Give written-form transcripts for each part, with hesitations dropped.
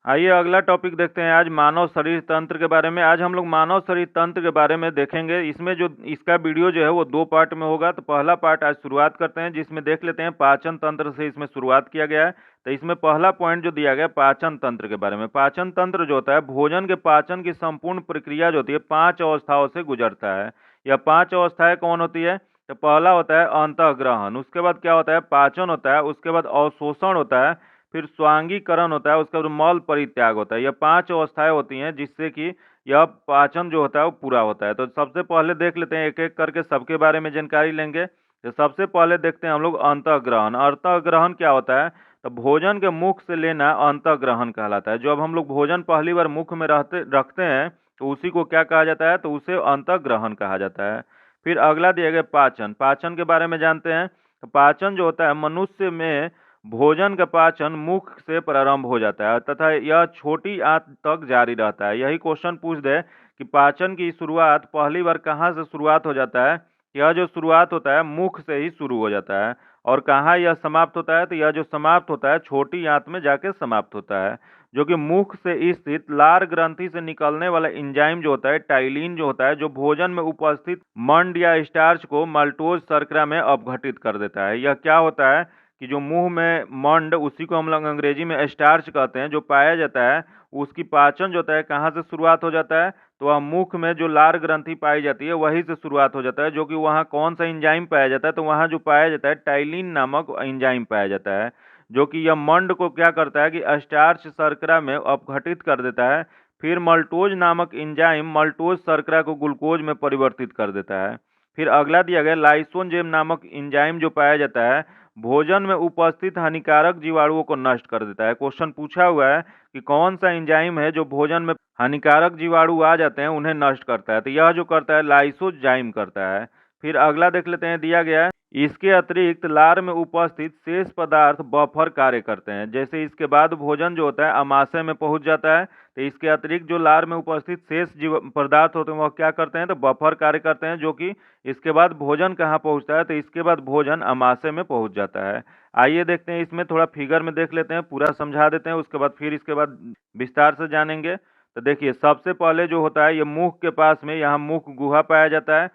आइए अगला टॉपिक देखते हैं आज मानव शरीर तंत्र के बारे में। आज हम लोग मानव शरीर तंत्र के बारे में देखेंगे। इसमें जो इसका वीडियो जो है वो 2 पार्ट में होगा। तो पहला पार्ट आज शुरुआत करते हैं, जिसमें देख लेते हैं पाचन तंत्र से इसमें शुरुआत किया गया है। तो इसमें पहला पॉइंट जो दिया गया है पाचन तंत्र के बारे में। पाचन तंत्र जो होता है भोजन के पाचन की संपूर्ण प्रक्रिया जो होती है 5 अवस्थाओं से गुजरता है। यह 5 अवस्थाएं कौन होती है? तो पहला होता है अंतःग्रहण, उसके बाद क्या होता है पाचन होता है, उसके बाद अवशोषण होता है, फिर स्वांगीकरण होता है, उसके बाद मल परित्याग होता है। यह 5 अवस्थाएं होती हैं जिससे कि यह पाचन जो होता है वो पूरा होता है। तो सबसे पहले देख लेते हैं, एक एक करके सबके बारे में जानकारी लेंगे। तो सबसे पहले देखते हैं हम लोग अंतःग्रहण। अंतःग्रहण क्या होता है? तो भोजन के मुख से लेना अंतःग्रहण कहलाता है। जब हम लोग भोजन पहली बार मुख में रखते हैं तो उसी को क्या कहा जाता है? तो उसे अंतःग्रहण कहा जाता है। फिर अगला दिया गया पाचन। पाचन के बारे में जानते हैं। तो पाचन जो होता है मनुष्य में भोजन का पाचन मुख से प्रारंभ हो जाता है तथा यह छोटी आंत तक जारी रहता है। यही क्वेश्चन पूछ दे कि पाचन की शुरुआत पहली बार कहाँ से शुरुआत हो जाता है? यह जो शुरुआत होता है मुख से ही शुरू हो जाता है। और कहाँ यह समाप्त होता है? तो यह जो समाप्त होता है छोटी आंत में जाके समाप्त होता है, जो कि मुख से स्थित लार ग्रंथि से निकलने वाला एंजाइम जो होता है टाइलिन जो होता है, जो भोजन में उपस्थित मंड या स्टार्च को माल्टोज शर्करा में अपघटित कर देता है। यह क्या होता है कि जो मुंह में मंड, उसी को हम लोग अंग्रेजी में स्टार्च कहते हैं, जो पाया जाता है, उसकी पाचन जो होता है कहाँ से शुरुआत हो जाता है? तो वह मुख में जो लार ग्रंथि पाई जाती है वहीं से शुरुआत हो जाता है, जो कि वहाँ कौन सा एंजाइम पाया जाता है? तो वहाँ जो पाया जाता है टाइलिन नामक एंजाइम पाया जाता है, जो कि यह मंड को क्या करता है कि स्टार्च शर्करा में अपघटित कर देता है। फिर मल्टोज नामक एंजाइम मल्टोज शर्करा को ग्लूकोज में परिवर्तित कर देता है। फिर अगला दिया गया लाइसोजेम नामक एंजाइम जो पाया जाता है भोजन में उपस्थित हानिकारक जीवाणुओं को नष्ट कर देता है। क्वेश्चन पूछा हुआ है कि कौन सा एंजाइम है जो भोजन में हानिकारक जीवाणु आ जाते हैं उन्हें नष्ट करता है? तो यह जो करता है लाइसोजाइम करता है। फिर अगला देख लेते हैं, दिया गया है इसके अतिरिक्त लार में उपस्थित शेष पदार्थ बफर कार्य करते हैं। जैसे इसके बाद भोजन जो होता है अमाशय में पहुंच जाता है, तो इसके अतिरिक्त जो लार में उपस्थित शेष जीव पदार्थ होते हैं वह क्या करते हैं? तो बफर कार्य करते हैं, जो कि इसके बाद भोजन कहाँ पहुंचता है? तो इसके बाद भोजन अमाशय में पहुंच जाता है। आइए देखते हैं, इसमें थोड़ा फिगर में देख लेते हैं, पूरा समझा देते हैं, उसके बाद फिर इसके बाद विस्तार से जानेंगे। तो देखिए सबसे पहले जो होता है ये मुख के पास में यहाँ मुख गुहा पाया जाता है।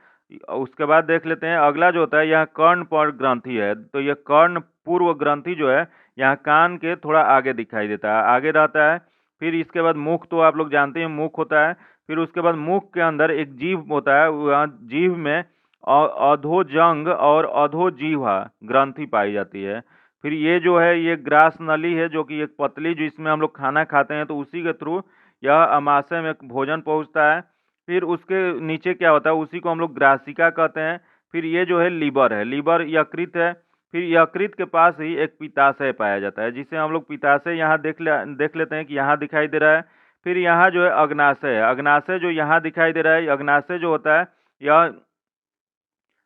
उसके बाद देख लेते हैं अगला जो होता है यहाँ कर्ण पर ग्रंथि है। तो यह कर्ण पूर्व ग्रंथि जो है यहाँ कान के थोड़ा आगे दिखाई देता है, आगे रहता है। फिर इसके बाद मुख तो आप लोग जानते हैं मुख होता है। फिर उसके बाद मुख के अंदर एक जीभ होता है, वहाँ जीभ में अधोजंग और अधोजीवा ग्रंथि पाई जाती है। फिर ये जो है ये ग्रास नली है, जो कि एक पतली जिसमें हम लोग खाना खाते हैं, तो उसी के थ्रू यह अमाशय में भोजन पहुंचता है। फिर उसके नीचे क्या होता है उसी को हम लोग ग्रासिका कहते हैं। फिर ये जो है लीवर है, लीवर यकृत है। फिर यकृत के पास ही एक पित्ताशय पाया जाता है, जिसे हम लोग पित्ताशय यहाँ देख लेते हैं कि यहाँ दिखाई दे रहा है। फिर यहाँ जो है अग्नाशय है, अग्नाशय जो यहाँ दिखाई दे रहा है, अग्नाशय जो होता है यह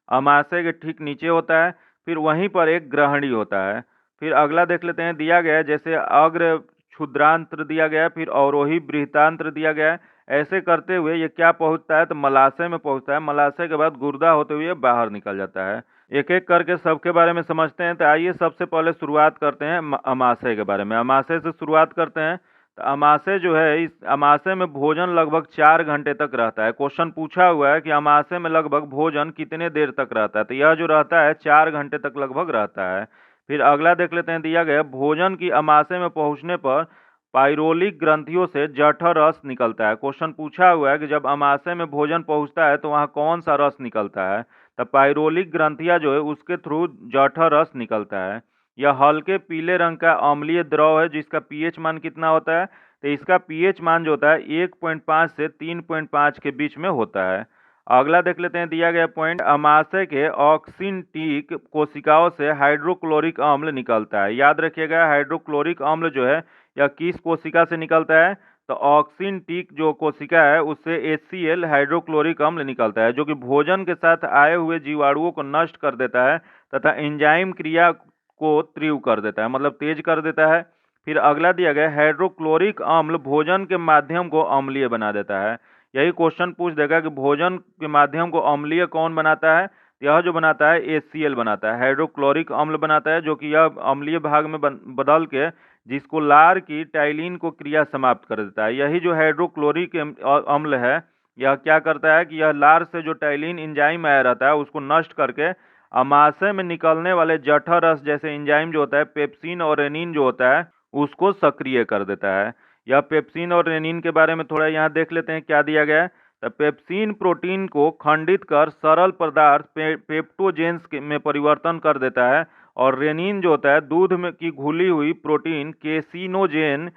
अमाशय के ठीक नीचे होता है। फिर वहीं पर एक ग्रहणी होता है। फिर अगला देख लेते हैं, दिया गया है जैसे अग्र क्षुद्रांत्र दिया गया है, फिर अवरोही बृहतांत्र दिया गया है। ऐसे करते हुए ये क्या पहुंचता है? तो मलाशय में पहुंचता है। मलाशय के बाद गुर्दा होते हुए बाहर निकल जाता है। एक एक करके सबके बारे में समझते हैं। तो आइए सबसे पहले शुरुआत करते हैं अमाशय के बारे में। अमाशय से शुरुआत करते हैं। तो अमाशय जो है, इस अमाशय में भोजन लगभग 4 घंटे तक रहता है। क्वेश्चन पूछा हुआ है कि अमाशय में लगभग भोजन कितने देर तक रहता है? तो यह जो रहता है 4 घंटे तक लगभग रहता है। फिर अगला देख लेते हैं, दिया गया भोजन की अमाशय में पहुंचने पर पाइरोलिक ग्रंथियों से जठर रस निकलता है। क्वेश्चन पूछा हुआ है कि जब अमाशय में भोजन पहुंचता है तो वहाँ कौन सा रस निकलता है? तो पाइरोलिक ग्रंथियां जो है उसके थ्रू जठर रस निकलता है। यह हल्के पीले रंग का अम्लीय द्रव है, जिसका पीएच मान कितना होता है? तो इसका पीएच मान जो होता है 1.5 से 3.5 के बीच में होता है। अगला देख लेते हैं, दिया गया पॉइंट अमाशय के ऑक्सिनटिक कोशिकाओं से हाइड्रोक्लोरिक अम्ल निकलता है। याद रखिएगा हाइड्रोक्लोरिक अम्ल जो है यह किस कोशिका से निकलता है? तो ऑक्सिनटिक जो कोशिका है उससे HCl हाइड्रोक्लोरिक अम्ल निकलता है, जो कि भोजन के साथ आए हुए जीवाणुओं को नष्ट कर देता है तथा एंजाइम क्रिया को तीव्र कर देता है, मतलब तेज कर देता है। फिर अगला दिया गया हाइड्रोक्लोरिक अम्ल भोजन के माध्यम को अम्लीय बना देता है। यही क्वेश्चन पूछ देगा कि भोजन के माध्यम को अम्लीय कौन बनाता है? यह जो बनाता है HCl बनाता है, हाइड्रोक्लोरिक अम्ल बनाता है, जो कि यह अम्लीय भाग में बदल के जिसको लार की टाइलिन को क्रिया समाप्त कर देता है। यही जो हाइड्रोक्लोरिक अम्ल है, यह क्या करता है कि यह लार से जो टाइलिन एंजाइम आया रहता है उसको नष्ट करके अमाशय में निकलने वाले जठर रस जैसे एंजाइम जो होता है पेप्सिन और रेनिन जो होता है उसको सक्रिय कर देता है। यह पेप्सिन और रेनिन के बारे में थोड़ा यहाँ देख लेते हैं क्या दिया गया है। तो पेप्सिन प्रोटीन को खंडित कर सरल पदार्थ पेप्टोजेंस में परिवर्तन कर देता है और रेनिन जो होता है दूध में की घुली हुई प्रोटीन केसिनोजेन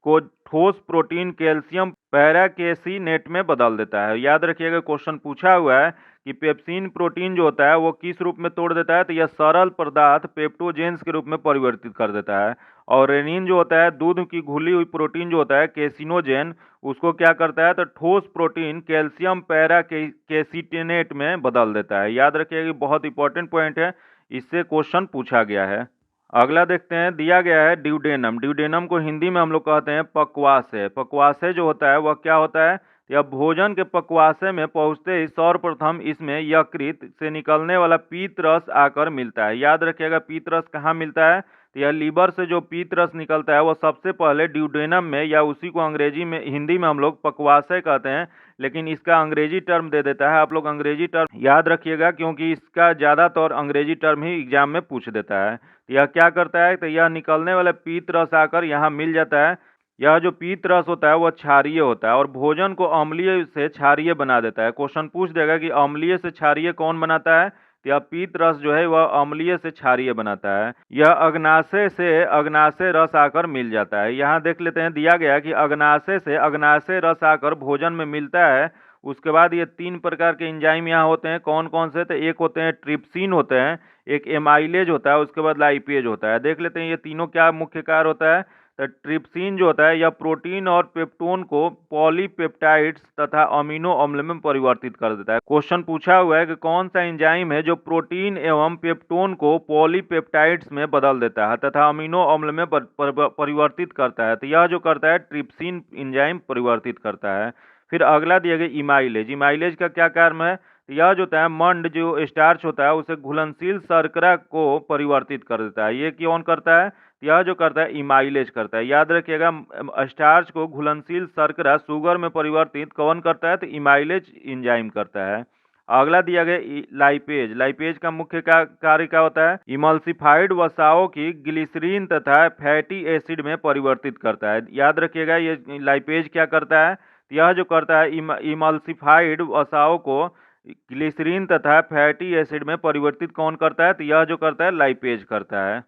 को ठोस प्रोटीन कैल्शियम पैराकेसिनेट में बदल देता है। याद रखिएगा क्वेश्चन पूछा हुआ है कि पेप्सिन प्रोटीन जो होता है वो किस रूप में तोड़ देता है, तो यह सरल पदार्थ पेप्टोजेंस के रूप में परिवर्तित कर देता है। और रेनिन जो होता है दूध की घुली हुई प्रोटीन जो होता है केसिनोजेन, उसको क्या करता है तो ठोस प्रोटीन कैल्शियम पैराकेसिनेट में बदल देता है। याद रखिएगा बहुत इंपॉर्टेंट पॉइंट है, इससे क्वेश्चन पूछा गया है। अगला देखते हैं, दिया गया है ड्यूडेनम। ड्यूडेनम को हिंदी में हम लोग कहते हैं पक्वाशय। पक्वाशय जो होता है वह क्या होता है, यह भोजन के पक्वाशय में पहुंचते ही सर्वप्रथम इसमें यकृत से निकलने वाला पीत रस आकर मिलता है। याद रखिएगा पीत रस कहाँ मिलता है, तो यह लीवर से जो पीत रस निकलता है वह सबसे पहले ड्यूडेनम में, या उसी को अंग्रेजी में हिंदी में हम लोग पक्वाशय कहते हैं, लेकिन इसका अंग्रेजी टर्म दे देता है। आप लोग अंग्रेजी टर्म याद रखिएगा क्योंकि इसका ज़्यादातर अंग्रेजी टर्म ही एग्जाम में पूछ देता है। यह क्या करता है, तो यह निकलने वाला पीत रस आकर यहाँ मिल जाता है। यह जो पीत रस होता है वह क्षारीय होता है और भोजन को अम्लीय से क्षारीय बना देता है। क्वेश्चन पूछ देगा कि अम्लीय से क्षारीय कौन बनाता है, तो यह पीत रस जो है वह अम्लीय से क्षारीय बनाता है। यह अग्नाशय से अग्नाशय रस आकर मिल जाता है। यहाँ देख लेते हैं, दिया गया कि अग्नाशय से अग्नाशय रस आकर भोजन में मिलता है। उसके बाद ये 3 प्रकार के एंजाइम यहाँ होते हैं। कौन कौन से, तो एक होते हैं ट्रिप्सिन होते हैं, एक एमाइलेज होता है, उसके बाद लाइपेज होता है। देख लेते हैं ये तीनों क्या मुख्य कार्य होता है। तो ट्रिप्सिन जो होता है यह प्रोटीन और पेप्टोन को पॉलीपेप्टाइड्स तथा अमीनो अम्ल में परिवर्तित कर देता है। क्वेश्चन पूछा हुआ है कि कौन सा एंजाइम है जो प्रोटीन एवं पेप्टोन को पॉलीपेप्टाइड्स में बदल देता है तथा अमीनो अम्ल में परिवर्तित करता है। तो यह जो करता है ट्रिप्सिन एंजाइम परिवर्तित करता है। फिर अगला दिया गया इमाइलेज। इमाइलेज का क्या कार्य है, यह जो होता है मंड जो स्टार्च होता है उसे घुलनशील शर्करा को परिवर्तित कर देता है। ये कौन करता है, यह जो करता है इमाइलेज करता है। याद रखिएगा स्टार्च को घुलनशील शर्करा शुगर में परिवर्तित कौन करता है, तो इमाइलेज एंजाइम करता है। अगला दिया गया लाइपेज। लाइपेज का मुख्य कार्य क्या होता है, इमल्सिफाइड वसाओं की ग्लिसरीन तथा फैटी एसिड में परिवर्तित करता है। याद रखिएगा ये लाइपेज क्या करता है, यह जो करता है इमल्सिफाइड वसाओं को ग्लिसरीन तथा फैटी एसिड में परिवर्तित कौन करता है, तो यह जो करता है लाइपेज करता है।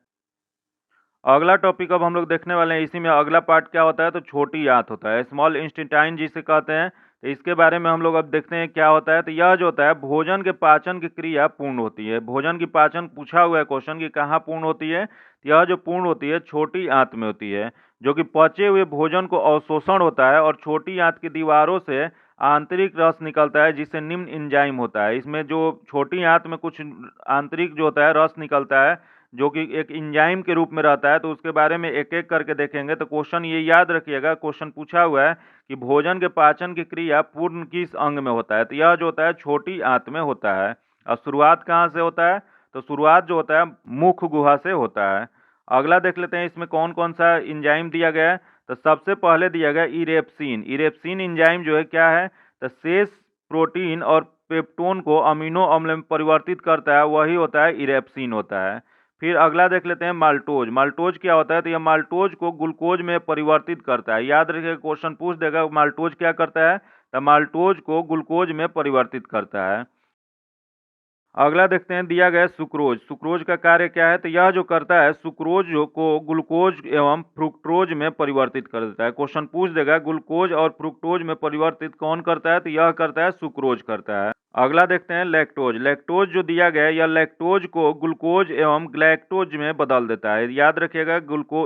अगला टॉपिक अब हम लोग देखने वाले हैं, इसी में अगला पार्ट क्या होता है, तो छोटी आंत होता है, स्मॉल इंस्टेंटाइन जिसे कहते हैं। तो इसके बारे में हम लोग अब देखते हैं क्या होता है। तो यह जो होता है भोजन के पाचन की क्रिया पूर्ण होती है। भोजन की पाचन पूछा हुआ है क्वेश्चन की कहाँ पूर्ण होती है, तो यह जो पूर्ण होती है छोटी आंत में होती है, जो कि पचे हुए भोजन को अवशोषण होता है और छोटी आंत की दीवारों से आंतरिक रस निकलता है जिससे निम्न एंजाइम होता है। इसमें जो छोटी आंत में कुछ आंतरिक जो होता है रस निकलता है जो कि एक एंजाइम के रूप में रहता है, तो उसके बारे में एक एक करके देखेंगे। तो क्वेश्चन ये याद रखिएगा, क्वेश्चन पूछा हुआ है कि भोजन के पाचन की क्रिया पूर्ण किस अंग में होता है, तो यह जो होता है छोटी आंत में होता है। और शुरुआत कहाँ से होता है, तो शुरुआत जो होता है मुख गुहा से होता है। अगला देख लेते हैं इसमें कौन कौन सा एंजाइम दिया गया है। तो सबसे पहले दिया गया इरेप्सिन। इरेप्सिन एंजाइम जो है क्या है, तो शेष प्रोटीन और पेप्टोन को अमीनो अम्ल में परिवर्तित करता है, वही होता है इरेप्सिन होता है। फिर अगला देख लेते हैं माल्टोज। माल्टोज क्या होता है, तो यह माल्टोज को ग्लूकोज में परिवर्तित करता है। याद रखिए क्वेश्चन पूछ देगा माल्टोज क्या करता है, तो माल्टोज को ग्लूकोज में परिवर्तित करता है। अगला देखते हैं दिया गया सुक्रोज। सुक्रोज का कार्य क्या है, तो यह जो करता है सुक्रोज को ग्लूकोज एवं फ्रुक्टोज में परिवर्तित कर देता है। क्वेश्चन पूछ देगा ग्लूकोज और फ्रुक्टोज में परिवर्तित कौन करता है, तो यह करता है सुक्रोज करता है। अगला देखते हैं लैक्टोज। लैक्टोज जो दिया गया है यह लैक्टोज को ग्लूकोज एवं ग्लैक्टोज में बदल देता है। याद रखिएगा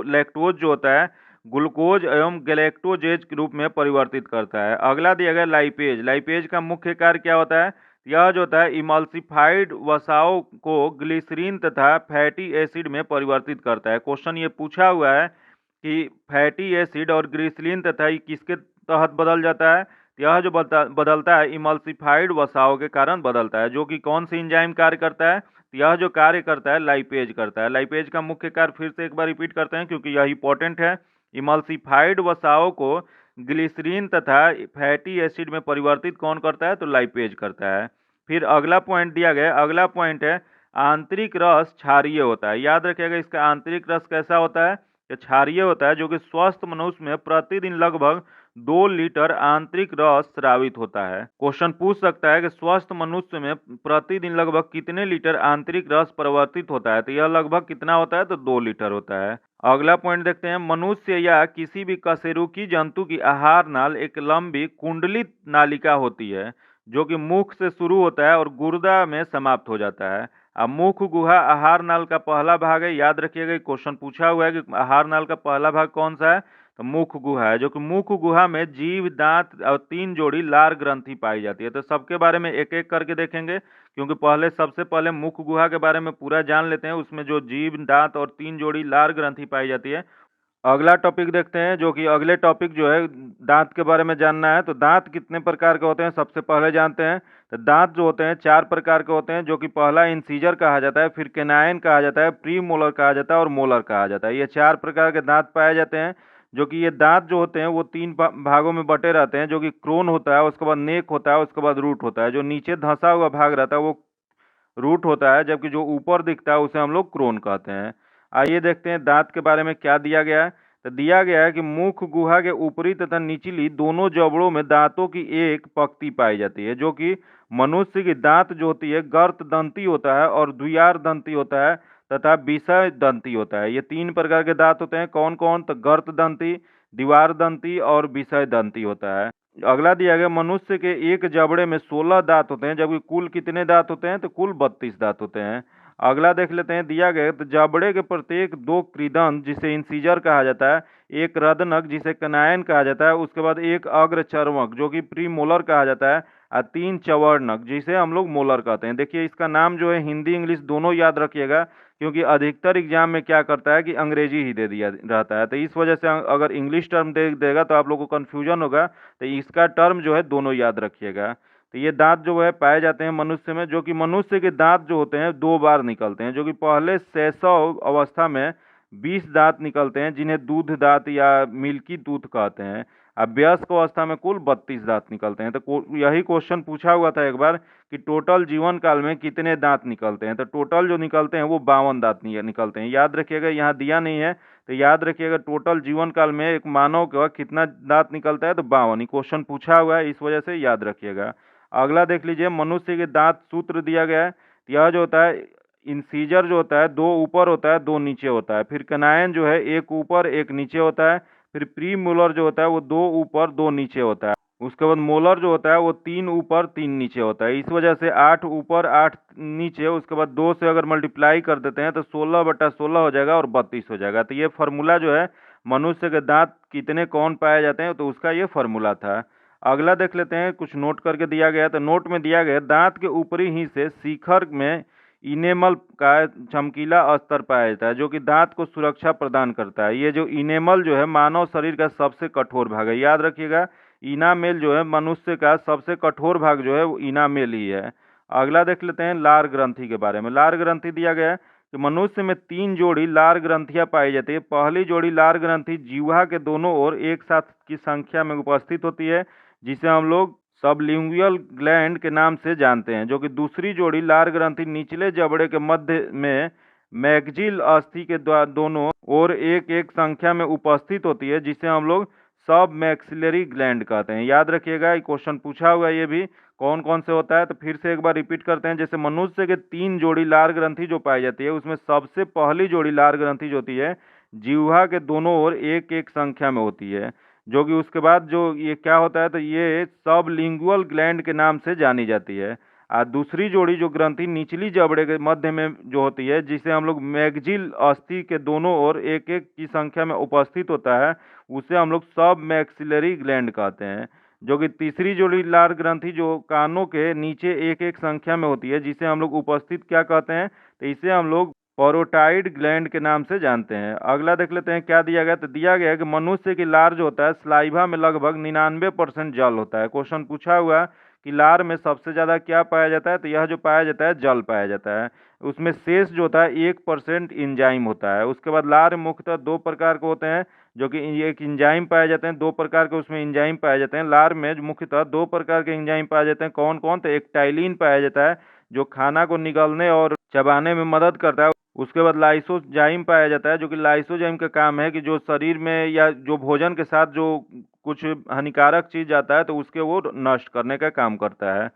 लैक्टोज जो होता है ग्लूकोज एवं ग्लैक्टोजेज के रूप में परिवर्तित करता है। अगला दिया गया लाइपेज। लाइपेज का मुख्य कार्य क्या होता है, यह जो होता है इमल्सिफाइड वसाओं को ग्लिसरीन तथा फैटी एसिड में परिवर्तित करता है। क्वेश्चन ये पूछा हुआ है कि फैटी एसिड और ग्लिसरीन तथा ये किसके तहत बदल जाता है, यह जो बदलता है इमल्सिफाइड वसाओं के कारण बदलता है, जो कि कौन सी एंजाइम कार्य करता है, तो यह जो कार्य करता है लाइपेज करता है। लाइपेज का मुख्य कार्य फिर से एक बार रिपीट करते हैं क्योंकि यह इंपॉर्टेंट है। इमल्सिफाइड वसाओं को ग्लिसरीन तथा फैटी एसिड में परिवर्तित कौन करता है? तो लाइपेज करता है। फिर अगला पॉइंट दिया गया, अगला पॉइंट है आंतरिक रस क्षारीय होता है। याद रखिएगा इसका आंतरिक रस कैसा होता है? ये क्षारीय होता है, जो कि स्वस्थ मनुष्य में प्रतिदिन लगभग 2 लीटर आंतरिक रस स्रावित होता है। क्वेश्चन पूछ सकता है कि स्वस्थ मनुष्य में प्रतिदिन लगभग कितने लीटर आंतरिक रस परिवर्तित होता है? तो यह लगभग कितना होता है? तो 2 लीटर होता है। अगला पॉइंट देखते हैं, मनुष्य या किसी भी कशेरुकी जंतु की आहार नाल एक लंबी कुंडलित नालिका होती है जो कि मुख से शुरू होता है और गुर्दा में समाप्त हो जाता है। अब मुख गुहा आहार नाल का पहला भाग है। याद रखिएगा क्वेश्चन पूछा हुआ है कि आहार नाल का पहला भाग कौन सा है? तो मुख गुहा है, जो कि मुख गुहा में जीभ, दांत और 3 जोड़ी लार ग्रंथि पाई जाती है। तो सबके बारे में एक एक करके देखेंगे क्योंकि सबसे पहले मुख गुहा के बारे में पूरा जान लेते हैं। उसमें जो जीभ, दांत और 3 जोड़ी लार ग्रंथि पाई जाती है। अगला टॉपिक देखते हैं, जो कि अगले टॉपिक जो है दांत के बारे में जानना है। तो दांत कितने प्रकार के होते हैं सबसे पहले जानते हैं। तो दांत जो होते हैं 4 प्रकार के होते हैं, जो कि पहला इंसीजर कहा जाता है, फिर केनाइन कहा जाता है, प्री मोलर कहा जाता है और मोलर कहा जाता है। ये 4 प्रकार के दांत पाए जाते हैं। जो कि ये दांत जो होते हैं वो 3 भागों में बटे रहते हैं, जो कि क्रोन होता है, उसके बाद नेक होता है, उसके बाद रूट होता है। जो नीचे धंसा हुआ भाग रहता है वो रूट होता है, जबकि जो ऊपर दिखता है उसे हम लोग क्रोन कहते हैं। आइए देखते हैं दांत के बारे में क्या दिया गया है। तो दिया गया है कि मुख गुहा के ऊपरी तथा निचली दोनों जबड़ों में दांतों की एक पंक्ति पाई जाती है, जो कि मनुष्य की दांत जो होती है गर्त दंती होता है और द्वियार दंती होता है तथा विषय दंती होता है। ये 3 प्रकार के दांत होते हैं। कौन कौन? तो गर्त दंती, द्विवार दंती और विषय दंती होता है। अगला दिया गया, मनुष्य के एक जबड़े में 16 दांत होते हैं, जबकि कुल कितने दांत होते हैं? तो कुल 32 दांत होते हैं। अगला देख लेते हैं, दिया गया तो जबड़े के प्रत्येक 2 कृदंत जिसे इंसीजर कहा जाता है, एक रदनक जिसे कनायन कहा जाता है, उसके बाद एक अग्र चर्मक जो कि प्रीमोलर कहा जाता है और 3 चवर्णक जिसे हम लोग मोलर कहते हैं। देखिए इसका नाम जो है हिंदी इंग्लिश दोनों याद रखिएगा क्योंकि अधिकतर एग्जाम में क्या करता है कि अंग्रेजी ही दे दिया रहता है। तो इस वजह से अगर इंग्लिश टर्म दे देगा तो आप लोग को कन्फ्यूजन होगा। तो इसका टर्म जो है दोनों याद रखिएगा। तो ये दांत जो है पाए जाते हैं मनुष्य में, जो कि मनुष्य के दांत जो होते हैं 2 बार निकलते हैं, जो कि पहले शैशव अवस्था में 20 दांत निकलते हैं जिन्हें दूध दांत या मिल्की टूथ कहते हैं। अब वयस्क अवस्था में कुल 32 दांत निकलते हैं। तो यही क्वेश्चन पूछा हुआ था एक बार कि टोटल जीवन काल में कितने दांत निकलते हैं? तो टोटल जो निकलते हैं वो 52 दांत निकलते हैं। याद रखिएगा, यहाँ दिया नहीं है तो याद रखिएगा टोटल जीवन काल में एक मानव का कितना दांत निकलता है? तो 52। क्वेश्चन पूछा हुआ है, इस वजह से याद रखिएगा। अगला देख लीजिए, मनुष्य के दांत सूत्र दिया गया है। यह जो होता है इंसीजर जो होता है 2 ऊपर होता है 2 नीचे होता है। फिर कनायन जो है 1 ऊपर 1 नीचे होता है। फिर प्री मोलर जो होता है वो 2 ऊपर 2 नीचे होता है। उसके बाद मोलर जो होता है वो 3 ऊपर 3 नीचे होता है। इस वजह से 8 ऊपर 8 नीचे, उसके बाद 2 से अगर मल्टीप्लाई कर देते हैं तो 16/16 हो जाएगा और 32 हो जाएगा। तो ये फार्मूला जो है मनुष्य के दांत कितने कौन पाए जाते हैं तो उसका ये फार्मूला था। अगला देख लेते हैं, कुछ नोट करके दिया गया। तो नोट में दिया गया दांत के ऊपरी हिस्से शिखर में इनेमल का चमकीला अस्तर पाया जाता है, जो कि दांत को सुरक्षा प्रदान करता है। ये जो इनेमल जो है मानव शरीर का सबसे कठोर भाग है। याद रखिएगा इनामेल जो है मनुष्य का सबसे कठोर भाग जो है वो इनामेल ही है। अगला देख लेते हैं लार ग्रंथि के बारे में। लार ग्रंथि दिया गया है कि मनुष्य में 3 जोड़ी लार ग्रंथियां पाई जाती है। पहली जोड़ी लार ग्रंथि जीवा के दोनों ओर एक साथ की संख्या में उपस्थित होती है, जिसे हम लोग सबलिंगुअल ग्लैंड के नाम से जानते हैं। जो कि दूसरी जोड़ी लार ग्रंथि निचले जबड़े के मध्य में मैगजिल अस्थि के दोनों ओर एक एक संख्या में उपस्थित होती है, जिसे हम लोग सब मैक्सिलरी ग्लैंड कहते हैं। याद रखिएगा क्वेश्चन पूछा हुआ है ये भी कौन कौन से होता है। तो फिर से एक बार रिपीट करते हैं। जैसे मनुष्य के 3 जोड़ी लार ग्रंथि जो पाई जाती है, उसमें सबसे पहली जोड़ी लार ग्रंथि जो होती है जिह्वा के दोनों ओर एक एक संख्या में होती है। जो कि उसके बाद जो ये क्या होता है तो ये सबलिंगुअल ग्लैंड के नाम से जानी जाती है। और दूसरी जोड़ी जो ग्रंथि निचली जबड़े के मध्य में जो होती है, जिसे हम लोग मैगजिल अस्थि के दोनों ओर एक एक की संख्या में उपस्थित होता है, उसे हम लोग सब मैक्सिलरी ग्लैंड कहते हैं। जो कि तीसरी जोड़ी लार ग्रंथि जो कानों के नीचे एक एक संख्या में होती है, जिसे हम लोग उपस्थित क्या कहते हैं तो इसे हम लोग पोरोटाइड ग्लैंड के नाम से जानते हैं। अगला देख लेते हैं क्या दिया गया। तो दिया गया है कि मनुष्य की लार जो होता है स्लाइवा में लगभग 99% जल होता है। क्वेश्चन पूछा हुआ कि लार में सबसे ज़्यादा क्या पाया जाता है, तो यह जो पाया जाता है जल पाया जाता है। उसमें शेष जो होता है 1% इंजाइम होता है। उसके बाद लार मुख्यतः 2 प्रकार के होते हैं, जो कि एक इंजाइम पाए जाते हैं, 2 प्रकार के उसमें इंजाइम पाए जाते हैं। लार में जो मुख्यतः 2 प्रकार के इंजाइम पाए जाते हैं, कौन-कौन? तो एक टाइलिन पाया जाता है, जो खाना को निगलने और चबाने में मदद करता है। उसके बाद लाइसोजाइम पाया जाता है, जो कि लाइसोजाइम का काम है कि जो शरीर में या जो भोजन के साथ जो कुछ हानिकारक चीज़ आता है तो उसके वो नष्ट करने का काम करता है।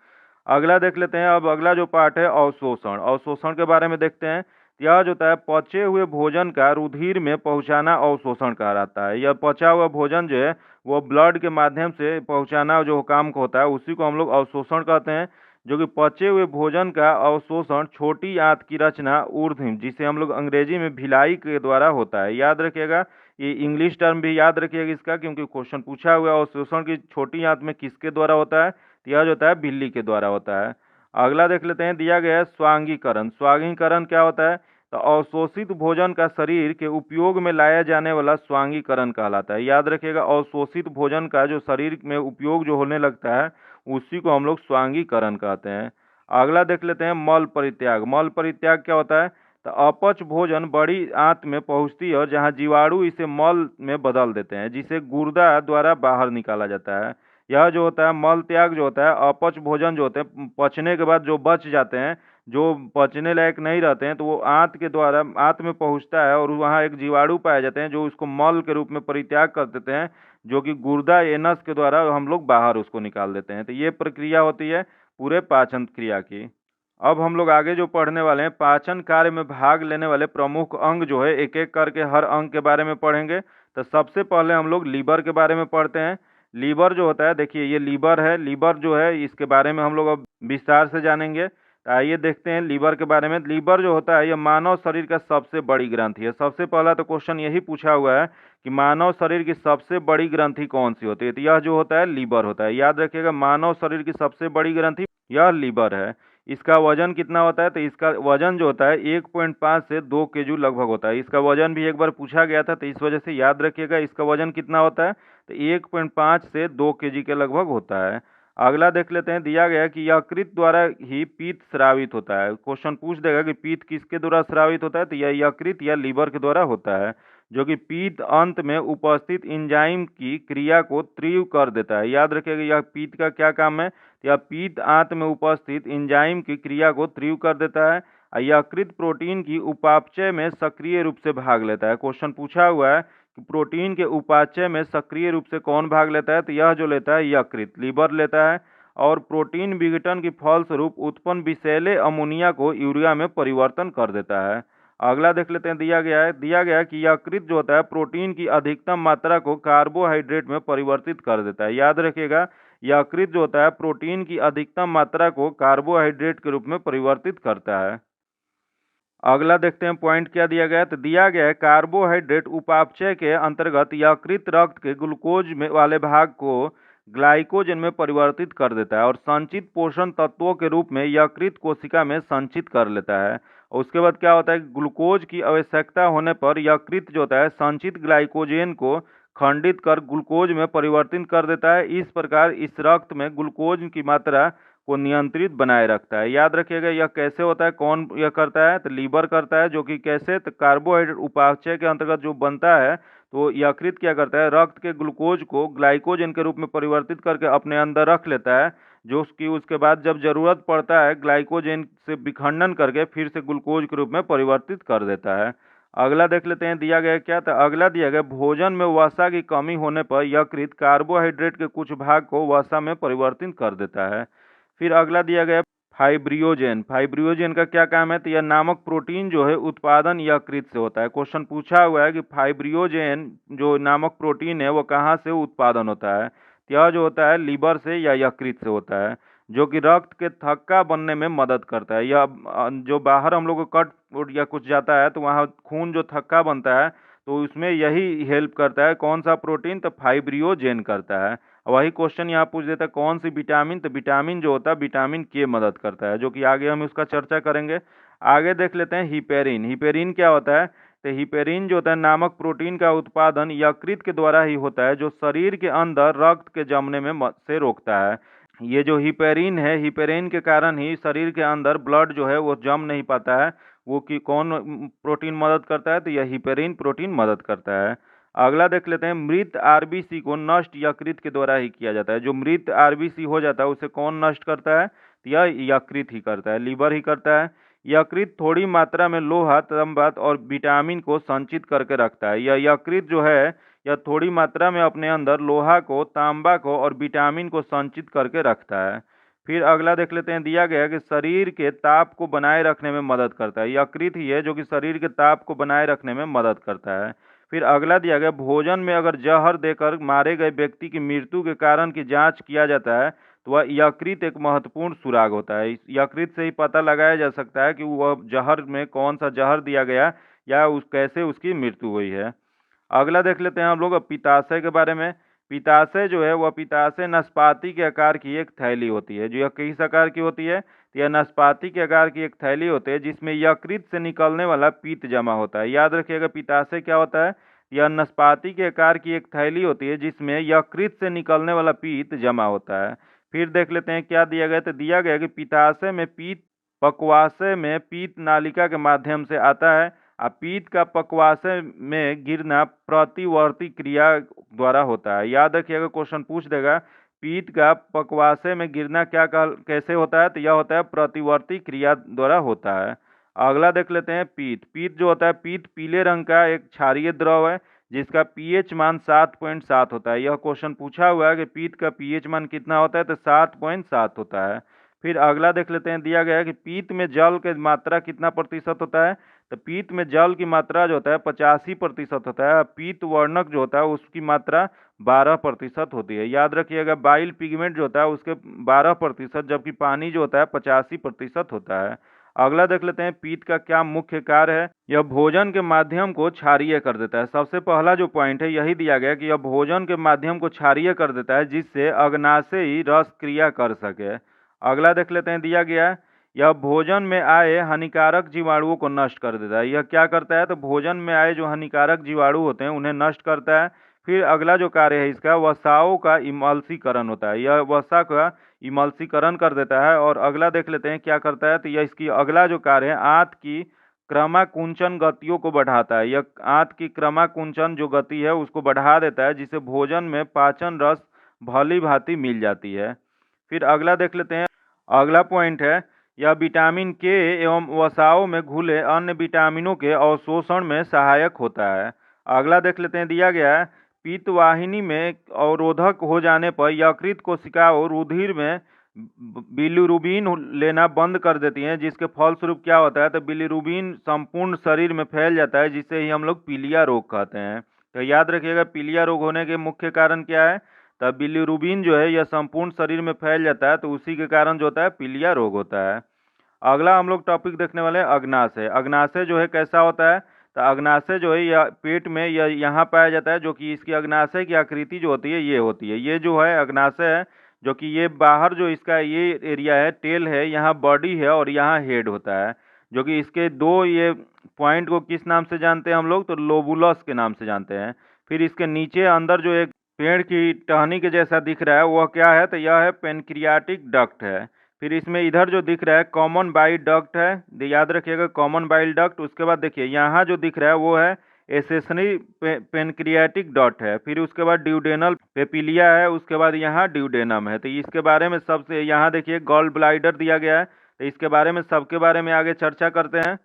अगला देख लेते हैं। अब अगला जो पार्ट है अवशोषण। अवशोषण के बारे में देखते हैं। यह जो होता है पचे हुए भोजन का रुधिर में पहुंचाना अवशोषण कहलाता है। यह पचा हुआ भोजन जो है वो ब्लड के माध्यम से पहुंचाना जो काम को होता है उसी को हम लोग अवशोषण कहते हैं। जो कि पचे हुए भोजन का अवशोषण छोटी आंत की रचना ऊर्ध्व, जिसे हम लोग अंग्रेजी में भिलाई के द्वारा होता है। याद रखिएगा, ये इंग्लिश टर्म भी याद रखिएगा इसका, क्योंकि क्वेश्चन पूछा हुआ है अवशोषण की छोटी आंत में किसके द्वारा होता है, तो यह जो होता है बिल्ली के द्वारा होता है। अगला देख लेते हैं, दिया गया है स्वांगीकरण। स्वांगीकरण क्या होता है, तो अवशोषित भोजन का शरीर के उपयोग में लाया जाने वाला स्वांगीकरण कहलाता है। याद रखिएगा, अवशोषित भोजन का जो शरीर में उपयोग जो होने लगता है उसी को हम लोग स्वांगीकरण कहते हैं। अगला देख लेते हैं मल परित्याग। मल परित्याग क्या होता है, तो अपच भोजन बड़ी आंत में पहुंचती है, जहां जीवाणु इसे मल में बदल देते हैं, जिसे गुर्दा द्वारा बाहर निकाला जाता है। यह जो होता है मल त्याग जो होता है, अपच भोजन जो होते हैं पचने के बाद जो बच जाते हैं, जो पचने लायक नहीं रहते हैं, तो वो आंत के द्वारा आंत में पहुंचता है और वहाँ एक जीवाणु पाए जाते हैं जो उसको मल के रूप में परित्याग कर देते हैं, जो कि गुर्दा एनस के द्वारा हम लोग बाहर उसको निकाल देते हैं। तो ये प्रक्रिया होती है पूरे पाचन क्रिया की। अब हम लोग आगे जो पढ़ने वाले हैं, पाचन कार्य में भाग लेने वाले प्रमुख अंग जो है, एक एक करके हर अंग के बारे में पढ़ेंगे। तो सबसे पहले हम लोग लीवर के बारे में पढ़ते हैं। लीवर जो होता है, देखिए ये लीवर है। लीवर जो है इसके बारे में हम लोग अब विस्तार से जानेंगे। तो आइए देखते हैं लीवर के बारे में। लीवर जो होता है यह मानव शरीर का सबसे बड़ी ग्रंथि है। सबसे पहला तो क्वेश्चन यही पूछा हुआ है कि मानव शरीर की सबसे बड़ी ग्रंथि कौन सी होती है, तो यह जो होता है लीवर होता है। याद रखिएगा, मानव शरीर की सबसे बड़ी ग्रंथि यह लीवर है। इसका वजन कितना होता है, तो इसका वजन जो होता है 1.5 से 2 केजी लगभग होता है। इसका वजन भी एक बार पूछा गया था, तो इस वजह से याद रखिएगा इसका वजन कितना होता है, तो 1.5 से 2 केजी के लगभग होता है। अगला देख लेते हैं। दिया गया कि यकृत द्वारा ही पीत स्रावित होता है। क्वेश्चन पूछ देगा कि पीत किसके द्वारा स्रावित होता है, तो यह यकृत या लीवर के द्वारा होता है, जो कि पीत अंत में उपस्थित एंजाइम की क्रिया को तीव्र कर देता है। याद रखिएगा, यह पीत का क्या काम है, यह पीत आंत में उपस्थित एंजाइम की क्रिया को तीव्र कर देता है। यकृत प्रोटीन की उपापचय में सक्रिय रूप से भाग लेता है। क्वेश्चन पूछा हुआ है कि प्रोटीन के उपापचय में सक्रिय रूप से कौन भाग लेता है, तो यह जो लेता है यकृत, लीवर लेता है। और प्रोटीन विघटन के फलस्वरूप उत्पन्न विषैले अमोनिया को यूरिया में परिवर्तन कर देता है। अगला देख लेते हैं। दिया गया है कि यकृत जो होता है प्रोटीन की अधिकतम मात्रा को कार्बोहाइड्रेट में परिवर्तित कर देता है। याद रखिएगा, यकृत जो होता है प्रोटीन की अधिकतम मात्रा को कार्बोहाइड्रेट के रूप में परिवर्तित करता है। अगला देखते हैं पॉइंट क्या दिया गया है, तो दिया गया है कार्बोहाइड्रेट उपापचय के अंतर्गत यकृत रक्त के ग्लूकोज में वाले भाग को ग्लाइकोजन में परिवर्तित कर देता है और संचित पोषण तत्वों के रूप में यकृत कोशिका में संचित कर लेता है। और उसके बाद क्या होता है, ग्लूकोज की आवश्यकता होने पर यकृत जो होता है संचित ग्लाइकोजन को खंडित कर ग्लूकोज में परिवर्तित कर देता है। इस प्रकार इस रक्त में ग्लूकोज की मात्रा को नियंत्रित बनाए रखता है। याद रखिएगा, यह कैसे होता है, कौन यह करता है, तो लीवर करता है, जो कि कैसे, तो कार्बोहाइड्रेट उपापचय के अंतर्गत जो बनता है, तो यकृत क्या करता है, रक्त के ग्लूकोज को ग्लाइकोजन के रूप में परिवर्तित करके अपने अंदर रख लेता है, जो उसकी उसके बाद जब जरूरत पड़ता है ग्लाइकोजन से विखंडन करके फिर से ग्लूकोज के रूप में परिवर्तित कर देता है। अगला देख लेते हैं। दिया गया क्या था, अगला दिया गया भोजन में वसा की कमी होने पर यकृत कार्बोहाइड्रेट के कुछ भाग को वसा में परिवर्तित कर देता है। फिर अगला दिया गया फाइब्रियोजेन। फाइब्रियोजेन का क्या काम है, तो यह नामक प्रोटीन जो है उत्पादन यकृत से होता है। क्वेश्चन पूछा हुआ है कि फाइब्रियोजेन जो नामक प्रोटीन है वो कहाँ से उत्पादन होता है, तो यह जो होता है लीवर से या यकृत से होता है, जो कि रक्त के थक्का बनने में मदद करता है। यह जो बाहर हम लोग को कट या कुछ जाता है तो वहाँ खून जो थक्का बनता है तो उसमें यही हेल्प करता है। कौन सा प्रोटीन, तो फाइब्रियोजेन करता है। वही क्वेश्चन यहाँ पूछ देता है कौन सी विटामिन, तो विटामिन जो होता है विटामिन के मदद करता है, जो कि आगे हम उसका चर्चा करेंगे। आगे देख लेते हैं हिपेरिन। हिपेरिन क्या होता है, तो हिपेरिन जो होता है नामक प्रोटीन का उत्पादन यकृत के द्वारा ही होता है, जो शरीर के अंदर रक्त के जमने में से रोकता है। ये जो हिपेरिन है, हिपेरिन के कारण ही शरीर के अंदर ब्लड जो है वो जम नहीं पाता है। वो कि कौन प्रोटीन मदद करता है, तो यह हिपेरिन प्रोटीन मदद करता है। अगला देख लेते हैं, मृत आरबीसी को नष्ट यकृत के द्वारा ही किया जाता है। जो मृत आरबीसी हो जाता है उसे कौन नष्ट करता है, तो यह यकृत ही करता है, लीवर ही करता है। यकृत थोड़ी मात्रा में लोहा, तांबा और विटामिन को संचित करके रखता है। यह यकृत जो है यह थोड़ी मात्रा में अपने अंदर लोहा को, तांबा को और विटामिन को संचित करके रखता है। फिर अगला देख लेते हैं, दिया गया है कि शरीर के ताप को बनाए रखने में मदद करता है। यकृत ही है जो कि शरीर के ताप को बनाए रखने में मदद करता है। फिर अगला दिया गया, भोजन में अगर जहर देकर मारे गए व्यक्ति की मृत्यु के कारण की जांच किया जाता है तो वह यकृत एक महत्वपूर्ण सुराग होता है। इस यकृत से ही पता लगाया जा सकता है कि वह जहर में कौन सा जहर दिया गया या कैसे उसकी मृत्यु हुई है। अगला देख लेते हैं हम लोग पित्ताशय के बारे में। पित्ताशय जो है वह पित्ताशय नाशपाती के आकार की एक थैली होती है। जो यह किस आकार की होती है, तो यह नाशपाती के आकार की एक थैली होती है जिसमें यकृत से निकलने वाला पित्त जमा होता है। याद रखिएगा, पित्ताशय क्या होता है, यह नाशपाती के आकार की एक थैली होती है जिसमें यकृत से निकलने वाला पित्त जमा होता है। फिर देख लेते हैं क्या दिया गया, तो दिया गया कि पित्ताशय में पित्त पक्वाशय में पित्त नालिका के माध्यम से आता है। पित्त का पक्वाशय में गिरना प्रतिवर्ती क्रिया द्वारा होता है। याद रखिएगा, क्वेश्चन पूछ देगा पित्त का पक्वाशय में गिरना कैसे होता है, तो यह होता है प्रतिवर्ती क्रिया द्वारा होता है। अगला देख लेते हैं, पित्त। पित्त जो होता है, पित्त पीले रंग का एक क्षारीय द्रव है जिसका पीएच मान 7.7 होता है। यह क्वेश्चन पूछा हुआ है कि पित्त का पीएच मान कितना होता है, तो 7.7 होता है। फिर अगला देख लेते हैं, दिया गया है कि पित्त में जल की मात्रा कितना प्रतिशत होता है, तो पित्त में जल की मात्रा जो होता है 85% होता है। पित्त वर्णक जो होता है उसकी मात्रा 12% होती है। याद रखिएगा, बाइल पिगमेंट जो होता है उसके 12%, जबकि पानी जो होता है 85% होता है। अगला देख लेते हैं, पित्त का क्या मुख्य कार्य है। यह भोजन के माध्यम को क्षारीय कर देता है। सबसे पहला जो पॉइंट है यही दिया गया कि यह भोजन के माध्यम को क्षारीय कर देता है जिससे अग्नाशयी रस क्रिया कर सके। अगला देख लेते हैं, दिया गया है, यह भोजन में आए हानिकारक जीवाणुओं को नष्ट कर देता है। यह क्या करता है, तो भोजन में आए जो हानिकारक जीवाणु होते हैं उन्हें नष्ट करता है। फिर अगला जो कार्य है इसका, वसाओं का इमल्सीकरण होता है। यह वसा का इमल्सीकरण कर देता है। और अगला देख लेते हैं क्या करता है, तो यह इसकी अगला जो कार्य है, आंत की क्रमाकुंचन गतियों को बढ़ाता है। यह आंत की क्रमाकुंचन जो गति है उसको बढ़ा देता है जिससे भोजन में पाचन रस भली भांति मिल जाती है। फिर अगला देख लेते हैं, अगला पॉइंट है, यह विटामिन के एवं वसाओं में घुले अन्य विटामिनों के अवशोषण में सहायक होता है। अगला देख लेते हैं, दिया गया है, पित्तवाहिनी में अवरोधक हो जाने पर यकृत कोशिकाओं रुधिर में बिलिरुबिन लेना बंद कर देती हैं जिसके फलस्वरूप क्या होता है, तो बिलिरुबिन संपूर्ण शरीर में फैल जाता है जिसे ही हम लोग पीलिया रोग कहते हैं। तो याद रखिएगा, पीलिया रोग होने के मुख्य कारण क्या है, तब बिलिरुबिन जो है यह संपूर्ण शरीर में फैल जाता है तो उसी के कारण जो होता है पीलिया रोग होता है। अगला हम लोग टॉपिक देखने वाले हैं अग्नाशय। अग्नाशय जो है कैसा होता है, तो अग्नाशय जो है यह पेट में यह यहाँ पाया जाता है, जो कि इसकी अग्नाशय की आकृति जो होती है ये होती है। ये जो है अग्नाशय है जो कि ये बाहर जो इसका ये एरिया है, टेल है, यहाँ बॉडी है और यहाँ हेड होता है। जो कि इसके दो ये पॉइंट को किस नाम से जानते हैं हम लोग, तो लोबुलस के नाम से जानते हैं। फिर इसके नीचे अंदर जो एक पेड़ की टहनी के जैसा दिख रहा है वह क्या है, तो यह है पेनक्रियाटिक डक्ट है। फिर इसमें इधर जो दिख रहा है कॉमन बाइल डक्ट है, याद रखिएगा कॉमन बाइल डक्ट। उसके बाद देखिए यहाँ जो दिख रहा है वो है एसेसरी पेनक्रियाटिक डक्ट है। फिर उसके बाद ड्यूडेनल पेपिलिया है, उसके बाद यहाँ ड्यूडेनम है। तो इसके बारे में सबसे यहाँ देखिए गॉल ब्लाइडर दिया गया है, तो इसके बारे में सबके बारे में आगे चर्चा करते हैं।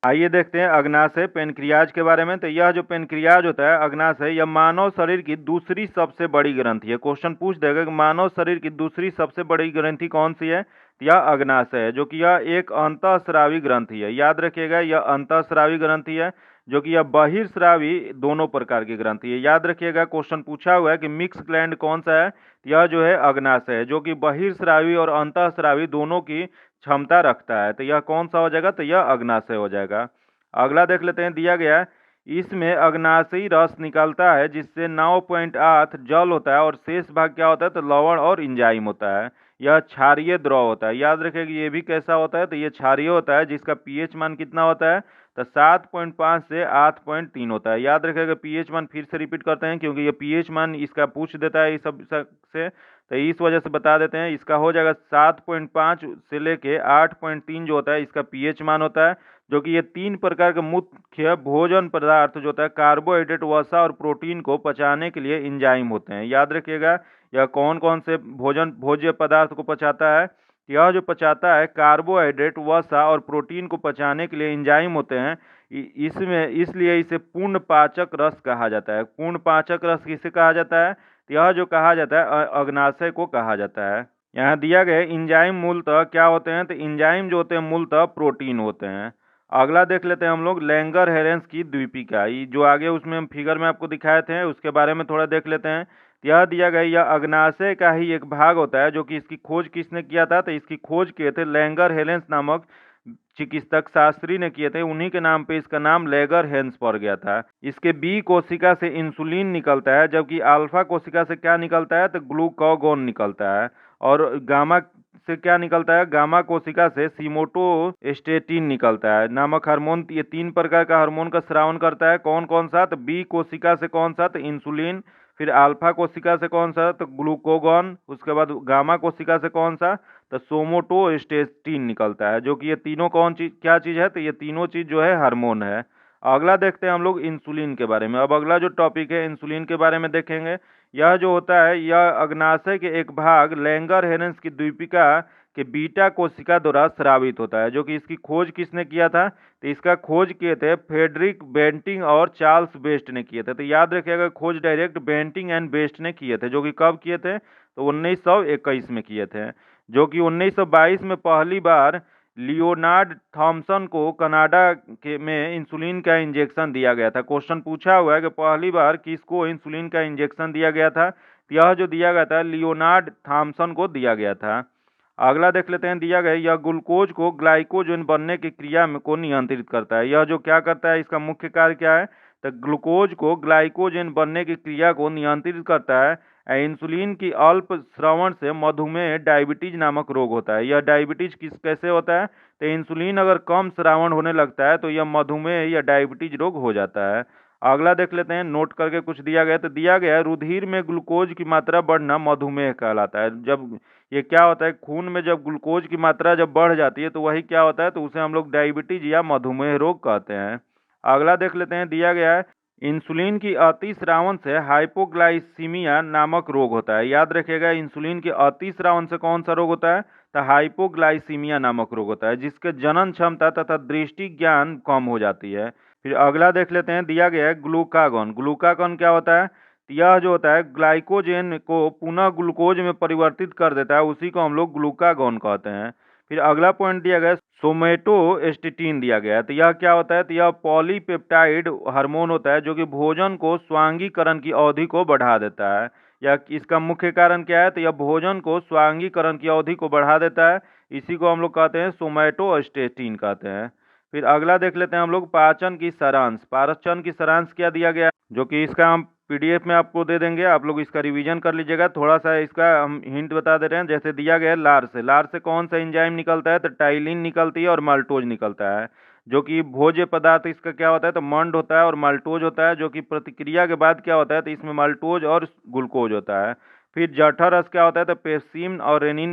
आइए देखते हैं अग्नाशय पेनक्रियाज के बारे में। तो यह जो पेनक्रियाज होता है अग्नाशय, यह मानव शरीर की दूसरी सबसे बड़ी ग्रंथि है। क्वेश्चन पूछ देगा कि मानव शरीर की दूसरी सबसे बड़ी ग्रंथि कौन सी है, तो यह अग्नाशय है, जो कि यह एक अंतःस्रावी ग्रंथि है। याद रखिएगा यह अंतःस्रावी ग्रंथि है, जो कि यह बहिर्स्रावी दोनों प्रकार की ग्रंथि है। याद रखिएगा क्वेश्चन पूछा हुआ है कि मिक्स ग्लैंड कौन सा है, यह जो है अग्नाशय है, जो कि बहिर्स्रावी और अंतःस्रावी दोनों की क्षमता रखता है। तो यह कौन सा हो जाएगा, तो यह अग्नाशय हो जाएगा। अगला देख लेते हैं, दिया गया है, इसमें अग्नाशयी रस निकलता है जिससे 9.8 जल होता है और शेष भाग क्या होता है, तो लवण और इंजाइम होता है। यह क्षारीय द्रव होता है। याद रखिए कि ये भी कैसा होता है, तो ये क्षारीय होता है जिसका पीएच मान कितना होता है, तो 7.5 से 8.3 होता है। याद रखिएगा पीएच मान फिर से रिपीट करते हैं क्योंकि ये पीएच मान इसका पूछ देता है इस सब से, तो इस वजह से बता देते हैं। इसका हो जाएगा 7.5 से लेके 8.3 जो होता है इसका पीएच मान होता है, जो कि ये 3 प्रकार के मुख्य भोजन पदार्थ जो होता है कार्बोहाइड्रेट, वसा और प्रोटीन को पचाने के लिए एंजाइम होते हैं। याद रखिएगा यह कौन कौन से भोज्य पदार्थ को पचाता है। यह जो पचाता है कार्बोहाइड्रेट, वसा और प्रोटीन को पचाने के लिए एंजाइम होते हैं। इसमें इसलिए इसे पूर्ण पाचक रस कहा जाता है। पूर्ण पाचक रस किसे कहा जाता है? यह जो कहा जाता है अग्नाशय को कहा जाता है। यहाँ दिया गया एंजाइम मूलतः क्या होते हैं, तो एंजाइम जो होते हैं मूलतः प्रोटीन होते हैं। अगला देख लेते हैं हम लोग लैंगर हेरेंस की द्वीपिका। ये जो आगे उसमें हम फिगर में आपको दिखाए थे उसके बारे में थोड़ा देख लेते हैं। यह दिया गया यह अग्नाशय का ही एक भाग होता है, जो कि इसकी खोज किसने किया था, तो इसकी खोज किए थे लैंगर हेरेंस नामक चिकित्सक शास्त्री ने किए थे। उन्हीं के नाम पे इसका नाम लैंगर हेरेंस पड़ गया था। इसके बी कोशिका से इंसुलिन निकलता है, जबकि अल्फा कोशिका से क्या निकलता है, तो ग्लूकागोन निकलता है। और गामा से क्या निकलता है, गामा कोशिका से सीमोटोस्टेटिन निकलता है नामक हार्मोन। ये 3 प्रकार का हार्मोन का स्रावन करता है। कौन कौन सा, तो बी कोशिका से कौन सा, तो इंसुलिन। फिर अल्फा कोशिका से कौन सा, तो ग्लूकागोन। उसके बाद गामा कोशिका से कौन सा, तो सोमोटोस्टेटिन निकलता है, जो कि ये तीनों कौन चीज क्या चीज है, तो ये तीनों चीज जो है हार्मोन है। अगला देखते हैं हम लोग इंसुलिन के बारे में। अब अगला जो टॉपिक है इंसुलिन के बारे में देखेंगे। यह जो होता है यह अग्नाशय के एक भाग लैंगर हेरेंस की द्वीपिका के बीटा कोशिका द्वारा स्रावित होता है, जो कि इसकी खोज किसने किया था, तो इसका खोज किए थे फ्रेडरिक बेंटिंग और चार्ल्स बेस्ट ने किए थे। तो याद रखिएगा खोज डायरेक्ट बेंटिंग एंड बेस्ट ने किए थे, जो कि कब किए थे, तो 1921 में किए थे। जो कि 1922 में पहली बार लियोनार्ड थॉमसन को कनाडा के में इंसुलिन का इंजेक्शन दिया गया था। क्वेश्चन पूछा हुआ है कि पहली बार किसको इंसुलिन का इंजेक्शन दिया गया था, तो यह जो दिया गया था लियोनार्ड थॉमसन को दिया गया था। अगला देख लेते हैं दिया गया यह ग्लूकोज को ग्लाइकोजन बनने की क्रिया में को नियंत्रित करता है। यह जो क्या करता है, इसका मुख्य कार्य क्या है, तो ग्लूकोज को ग्लाइकोजन बनने की क्रिया को नियंत्रित करता है। इंसुलिन की अल्प श्रवण से मधुमेह डायबिटीज नामक रोग होता है। यह डायबिटीज कैसे होता है, तो इंसुलिन अगर कम श्रावण होने लगता है तो यह मधुमेह या डायबिटीज रोग हो जाता है। अगला देख लेते हैं नोट करके कुछ दिया गया, तो दिया गया है रुधिर में ग्लूकोज की मात्रा बढ़ना मधुमेह कहलाता है। जब ये क्या होता है, खून में जब ग्लूकोज की मात्रा जब बढ़ जाती है तो वही क्या होता है, तो उसे हम लोग डायबिटीज या मधुमेह रोग कहते हैं। अगला देख लेते हैं दिया गया है इंसुलिन की अतिस्रावन से हाइपोग्लाइसीमिया नामक रोग होता है। याद रखिएगा इंसुलिन के अतिस्रावन से कौन सा रोग होता है, तो हाइपोग्लाइसीमिया नामक रोग होता है, जिसके जनन क्षमता तथा दृष्टि ज्ञान कम हो जाती है। फिर अगला देख लेते हैं दिया गया है ग्लूकागॉन। ग्लूकागॉन क्या होता है, तो यह जो होता है ग्लाइकोजेन को पुनः ग्लूकोज में परिवर्तित कर देता है, उसी को हम लोग ग्लूकागॉन कहते हैं। फिर अगला पॉइंट दिया गया सोमेटोस्टेटिन दिया गया है, तो यह क्या होता है, तो यह पॉलीपेप्टाइड हार्मोन होता है, जो कि भोजन को स्वांगीकरण की अवधि को बढ़ा देता है। या इसका मुख्य कारण क्या है, तो यह भोजन को स्वांगीकरण की अवधि को बढ़ा देता है, इसी को हम लोग कहते हैं सोमेटोस्टेटिन कहते हैं। फिर अगला देख लेते हैं हम लोग पाचन की सारांश। पाचन की सारांश क्या दिया गया है, जो कि इसका हम पीडीएफ में आपको दे देंगे, आप लोग इसका रिवीजन कर लीजिएगा। थोड़ा सा इसका हम हिंट बता दे रहे हैं। जैसे दिया गया है लार से कौन सा एंजाइम निकलता है, तो टाइलिन निकलती है और माल्टोज निकलता है। जो कि भोज्य पदार्थ इसका क्या होता है, तो मंड होता है और माल्टोज होता है, जो कि प्रतिक्रिया के बाद क्या होता है, तो इसमें माल्टोज और ग्लूकोज होता है। फिर जठर रस क्या होता है, तो पेप्सिन और रेनिन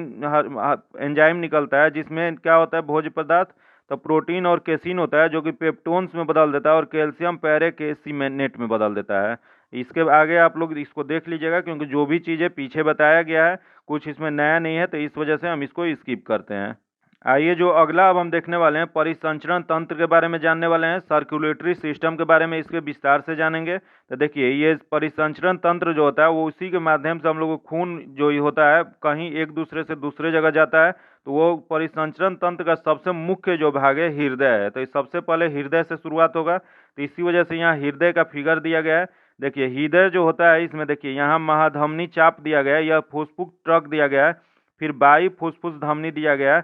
एंजाइम निकलता है, जिसमें क्या होता है भोज्य पदार्थ, तो प्रोटीन और केसिन होता है, जो कि पेप्टोन्स में बदल देता है और कैल्शियम पैरेकेसिमेनेट में बदल देता है। इसके आगे आप लोग इसको देख लीजिएगा, क्योंकि जो भी चीज़ें पीछे बताया गया है कुछ इसमें नया नहीं है, तो इस वजह से हम इसको स्किप करते हैं। आइए जो अगला अब हम देखने वाले हैं परिसंचरण तंत्र के बारे में जानने वाले हैं, सर्कुलेटरी सिस्टम के बारे में इसके विस्तार से जानेंगे। तो देखिए ये परिसंचरण तंत्र जो होता है वो उसी के माध्यम से हम लोग को खून जो होता है कहीं एक दूसरे से दूसरे जगह जाता है, तो वो परिसंचरण तंत्र का सबसे मुख्य जो भाग है हृदय है। तो सबसे पहले हृदय से शुरुआत होगा, तो इसी वजह से यहाँ हृदय का फिगर दिया गया है। देखिए हृदय जो होता है इसमें देखिए यहाँ महाधमनी चाप दिया गया है, यह फुफ्फुस ट्रक दिया गया है, फिर बाई फुफ्फुस धमनी दिया गया है,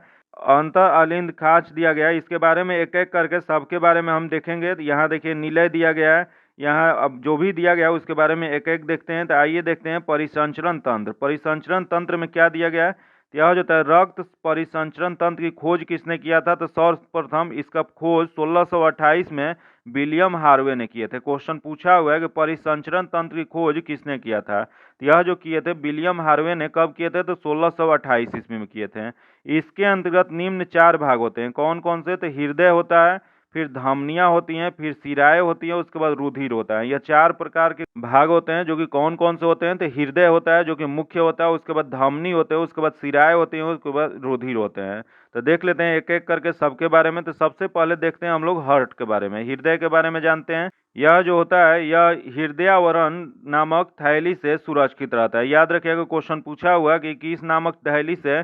अंतर अलिंद खाच दिया गया है। इसके बारे में एक एक करके सबके बारे में हम देखेंगे। तो यहाँ देखिए निलय दिया गया है, यहाँ अब जो भी दिया गया है उसके बारे में एक एक देखते हैं। तो आइए देखते हैं परिसंचरण तंत्र। परिसंचरण तंत्र में क्या दिया गया है, तो यह जो है रक्त परिसंचरण तंत्र की खोज किसने किया था? तो सर्वप्रथम इसका खोज 1628 में विलियम हार्वे ने किए थे। क्वेश्चन पूछा हुआ है कि परिसंचरण तंत्र की खोज किसने किया था? तो यह जो किए थे विलियम हार्वे ने कब किए थे? तो 1628 ईस्वी में किए थे। इसके अंतर्गत निम्न 4 भाग होते हैं। कौन कौन से? तो हृदय होता है, फिर धमनियां होती हैं, फिर शिराएं होती हैं, उसके बाद रुधिर होता है। यह 4 प्रकार के भाग होते हैं, जो कि कौन कौन से होते हैं? तो हृदय होता है जो कि मुख्य होता है, उसके बाद धमनी होते हैं, उसके बाद शिराएं होती हैं, उसके बाद रुधिर होते हैं। तो देख लेते हैं एक एक करके सबके बारे में। तो सबसे पहले देखते हैं हम लोग हार्ट के बारे में, हृदय के बारे में जानते हैं। यह जो होता है यह हृदयावरण नामक थैली से सुरक्षित रहता है। याद रखिएगा क्वेश्चन पूछा हुआ कि किस नामक थैली से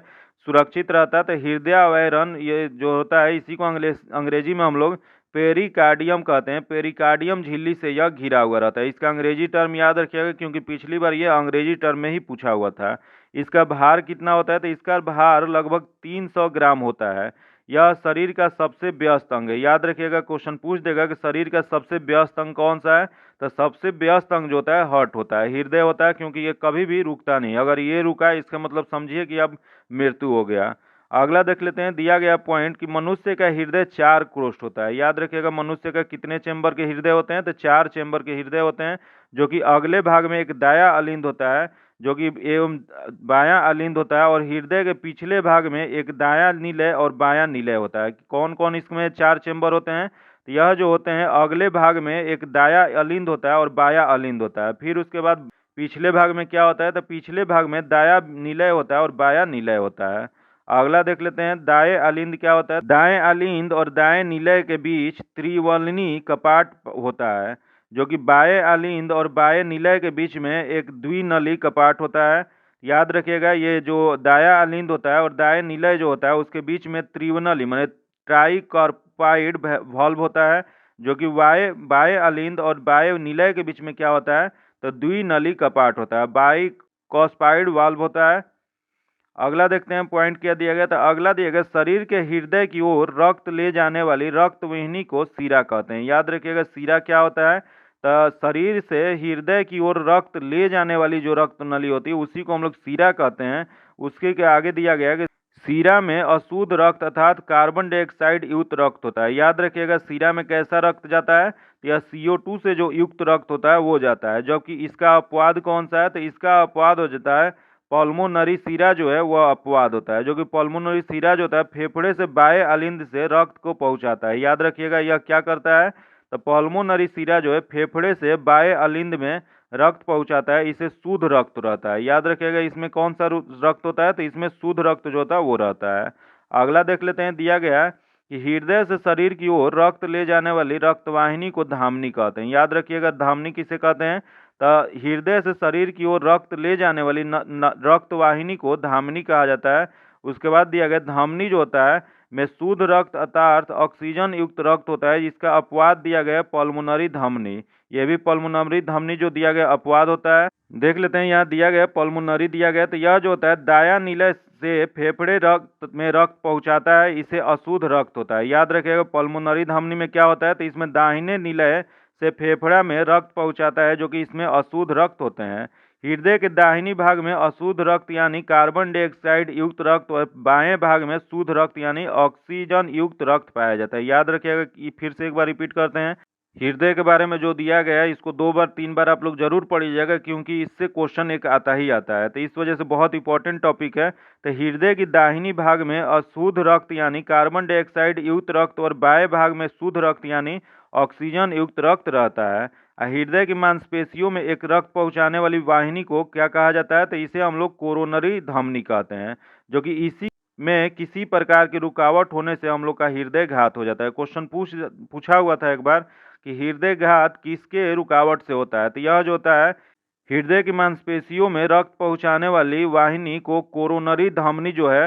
सुरक्षित रहता है? तो हृदयावरण ये जो होता है इसी को अंग्रेजी में हम लोग पेरिकार्डियम कहते हैं। पेरिकार्डियम झिल्ली से यह घिरा हुआ रहता है। इसका अंग्रेजी टर्म याद रखिएगा क्योंकि पिछली बार ये अंग्रेजी टर्म में ही पूछा हुआ था। इसका भार कितना होता है? तो इसका भार लगभग 300 ग्राम होता है। यह शरीर का सबसे व्यस्त अंग है। याद रखिएगा क्वेश्चन पूछ देगा कि शरीर का सबसे व्यस्त अंग कौन सा है? तो सबसे व्यस्त अंग जो होता है हार्ट होता है। हृदय होता है क्योंकि ये कभी भी रुकता नहीं। अगर ये रुका इसका मतलब समझिए कि अब मृत्यु हो गया। अगला देख लेते हैं दिया गया पॉइंट कि मनुष्य का हृदय 4 क्रोष्ठ होता है। याद रखिएगा मनुष्य का कितने चेंबर के हृदय होते हैं? तो 4 चेंबर के हृदय होते हैं, जो कि अगले भाग में एक दाया अलिंद होता है जो कि एवं बायां अलिंद होता है, और हृदय के पिछले भाग में एक दाया निलय और बायां निलय होता है। कौन कौन इसमें 4 चेंबर होते हैं? तो यह जो होते हैं अगले भाग में एक दाया अलिंद होता है और बायां अलिंद होता है। फिर उसके बाद पिछले भाग में क्या होता है? तो पिछले भाग में दाया निलय होता है और बायां निलय होता है। अगला देख लेते हैं दाएं अलिंद क्या होता है? दाएं अलिंद और दाएं निलय के बीच त्रिवलनी कपाट होता है, जो कि बाएं अलिंद और बाएं निलय के बीच में एक द्विनली कपाट होता है। याद रखिएगा ये जो दाया अलिंद होता है और दाएं निलय जो होता है उसके बीच में त्रिवनली माने ट्राइकॉर्पाइड वॉल्व होता है, जो कि बाएं बाएं अलिंद और बाएं निलय के बीच में क्या होता है? तो द्विनली कपाट होता है, बाइकॉस्पाइड वाल्व होता है। अगला देखते हैं पॉइंट क्या दिया गया। तो अगला दिया गया शरीर के हृदय की ओर रक्त ले जाने वाली रक्त वाहिनी को शिरा कहते हैं। याद रखिएगा शिरा क्या होता है? तो शरीर से हृदय की ओर रक्त ले जाने वाली जो रक्त नली होती है उसी को हम लोग शिरा कहते हैं। उसके के आगे दिया गया कि शिरा में अशुद्ध रक्त अर्थात कार्बन डाइऑक्साइड युक्त रक्त होता है। याद रखिएगा शिरा में कैसा रक्त जाता है? यह CO2 से जो युक्त रक्त होता है वो जाता है, जबकि इसका अपवाद कौन सा है? तो इसका अपवाद हो जाता है पल्मोनरी शिरा जो है वह अपवाद होता है, जो कि पल्मोनरी शिरा जो होता है फेफड़े से बाएं अलिंद से रक्त को पहुंचाता है। याद रखिएगा यह क्या करता है? तो पल्मोनरी शिरा जो है फेफड़े से बाएं अलिंद में रक्त पहुंचाता है, इसे शुद्ध रक्त रहता है। याद रखिएगा इसमें कौन सा रक्त होता है? तो इसमें शुद्ध रक्त जो होता है वो रहता है। अगला देख लेते हैं दिया गया कि हृदय से शरीर की ओर रक्त ले जाने वाली रक्तवाहिनी को धमनी कहते हैं। याद रखिएगा धमनी किसे कहते हैं? तो हृदय से शरीर की ओर रक्त ले जाने वाली रक्तवाहिनी को धमनी कहा जाता है। उसके बाद दिया गया धमनी जो होता है में शुद्ध रक्त अर्थात ऑक्सीजन युक्त रक्त होता है, जिसका अपवाद दिया गया पल्मोनरी धमनी। ये भी पल्मोनरी धमनी जो दिया गया अपवाद होता है। देख लेते हैं यहाँ दिया गया पल्मोनरी दिया गया, तो यह जो होता है दाया निलय से फेफड़े रक्त में रक्त पहुंचाता है, इसे अशुद्ध रक्त होता है। याद रखिएगा पल्मोनरी धमनी में क्या होता है? तो इसमें दाहिने निलय से फेफड़ा में रक्त पहुंचाता है, जो कि इसमें अशुद्ध रक्त होते हैं। हृदय के दाहिनी भाग में अशुद्ध रक्त यानी कार्बन डाइऑक्साइड युक्त रक्त और बाएं भाग में शुद्ध रक्त यानी ऑक्सीजन युक्त रक्त पाया जाता है। याद रखिएगा कि फिर से एक बार रिपीट करते हैं हृदय के बारे में जो दिया गया है इसको 2 बार 3 बार आप लोग जरूर पढ़िएगा, क्योंकि इससे क्वेश्चन एक आता ही आता है, तो इस वजह से बहुत इंपॉर्टेंट टॉपिक है। तो हृदय की दाहिनी भाग में अशुद्ध रक्त यानी कार्बन डाइऑक्साइड युक्त रक्त और बाएं भाग में शुद्ध रक्त यानी ऑक्सीजन युक्त रक्त रहता है। हृदय की मांसपेशियों में एक रक्त पहुंचाने वाली वाहिनी को क्या कहा जाता है? तो इसे हम लोग कोरोनरी धमनी कहते हैं, जो कि इसी में किसी प्रकार की रुकावट होने से हम लोग का हृदय घात हो जाता है। क्वेश्चन पूछा हुआ था एक बार कि हृदय घात किसके रुकावट से होता है? तो यह जो होता है हृदय की मांसपेशियों में रक्त पहुंचाने वाली वाहिनी को कोरोनरी धमनी जो है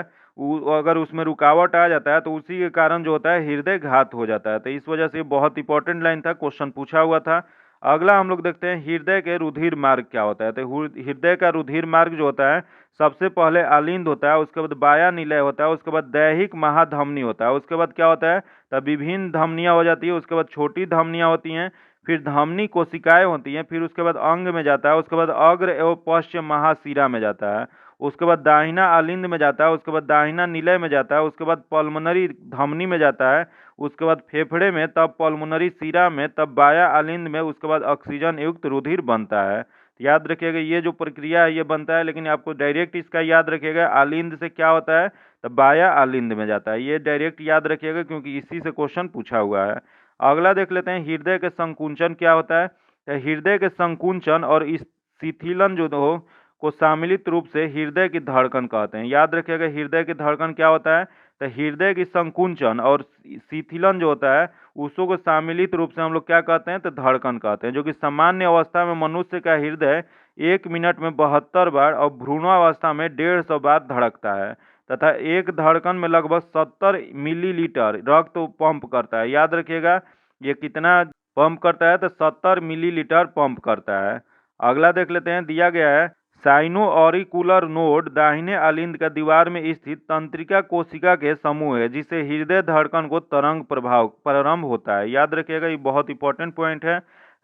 अगर उसमें रुकावट आ जाता है तो उसी के कारण जो होता है हृदय घात हो जाता है। तो इस वजह से बहुत इंपॉर्टेंट लाइन था, क्वेश्चन पूछा हुआ था। अगला हम लोग देखते हैं हृदय के रुधिर मार्ग क्या होता है। तो हृदय का रुधिर मार्ग जो होता है सबसे पहले अलिंद होता है, उसके बाद बाया निलय होता है, उसके बाद दैहिक महाधमनी होता है, उसके बाद क्या होता है? तब विभिन्न धमनियां हो जाती है, उसके बाद छोटी धमनियां होती हैं, फिर धमनी कोशिकाएं होती हैं, फिर उसके बाद अंग में जाता है, उसके बाद अग्र एवं पश्चिम महाशिरा में जाता है, उसके बाद दाहिना आलिंद में जाता है, उसके बाद दाहिना निलय में जाता है, उसके बाद पल्मोनरी धमनी में जाता है, उसके बाद फेफड़े में, तब पल्मोनरी शिरा में, तब बाया आलिंद में, उसके बाद ऑक्सीजन युक्त रुधिर बनता है। याद रखिएगा ये जो प्रक्रिया है ये बनता है, लेकिन आपको डायरेक्ट इसका याद रखिएगा आलिंद से क्या होता है तो बाया आलिंद में जाता है। ये डायरेक्ट याद रखिएगा क्योंकि इसी से क्वेश्चन पूछा हुआ है। अगला देख लेते हैं हृदय के संकुंचन क्या होता है। तो हृदय के संकुंचन और इस शिथिलन जो हो को सम्मिलित रूप से हृदय की धड़कन कहते हैं। याद रखिएगा हृदय की धड़कन क्या होता है तो हृदय की संकुंचन और शिथिलन जो होता है उसको को सम्मिलित रूप से हम लोग क्या कहते हैं तो धड़कन कहते हैं। जो कि सामान्य अवस्था में मनुष्य का हृदय 1 मिनट में 72 बार और भ्रूणावस्था में 150 बार धड़कता है तथा एक धड़कन में लगभग 70 मिलीलीटर रक्त पंप करता है। याद रखिएगा ये कितना पंप करता है तो 70 मिलीलीटर पंप करता है। अगला देख लेते हैं, दिया गया है साइनो ऑरिकुलर नोड दाहिने आलिंद का दीवार में स्थित तंत्रिका कोशिका के समूह है जिससे हृदय धड़कन को तरंग प्रभाव प्रारंभ होता है। याद रखिएगा ये बहुत इंपॉर्टेंट पॉइंट है।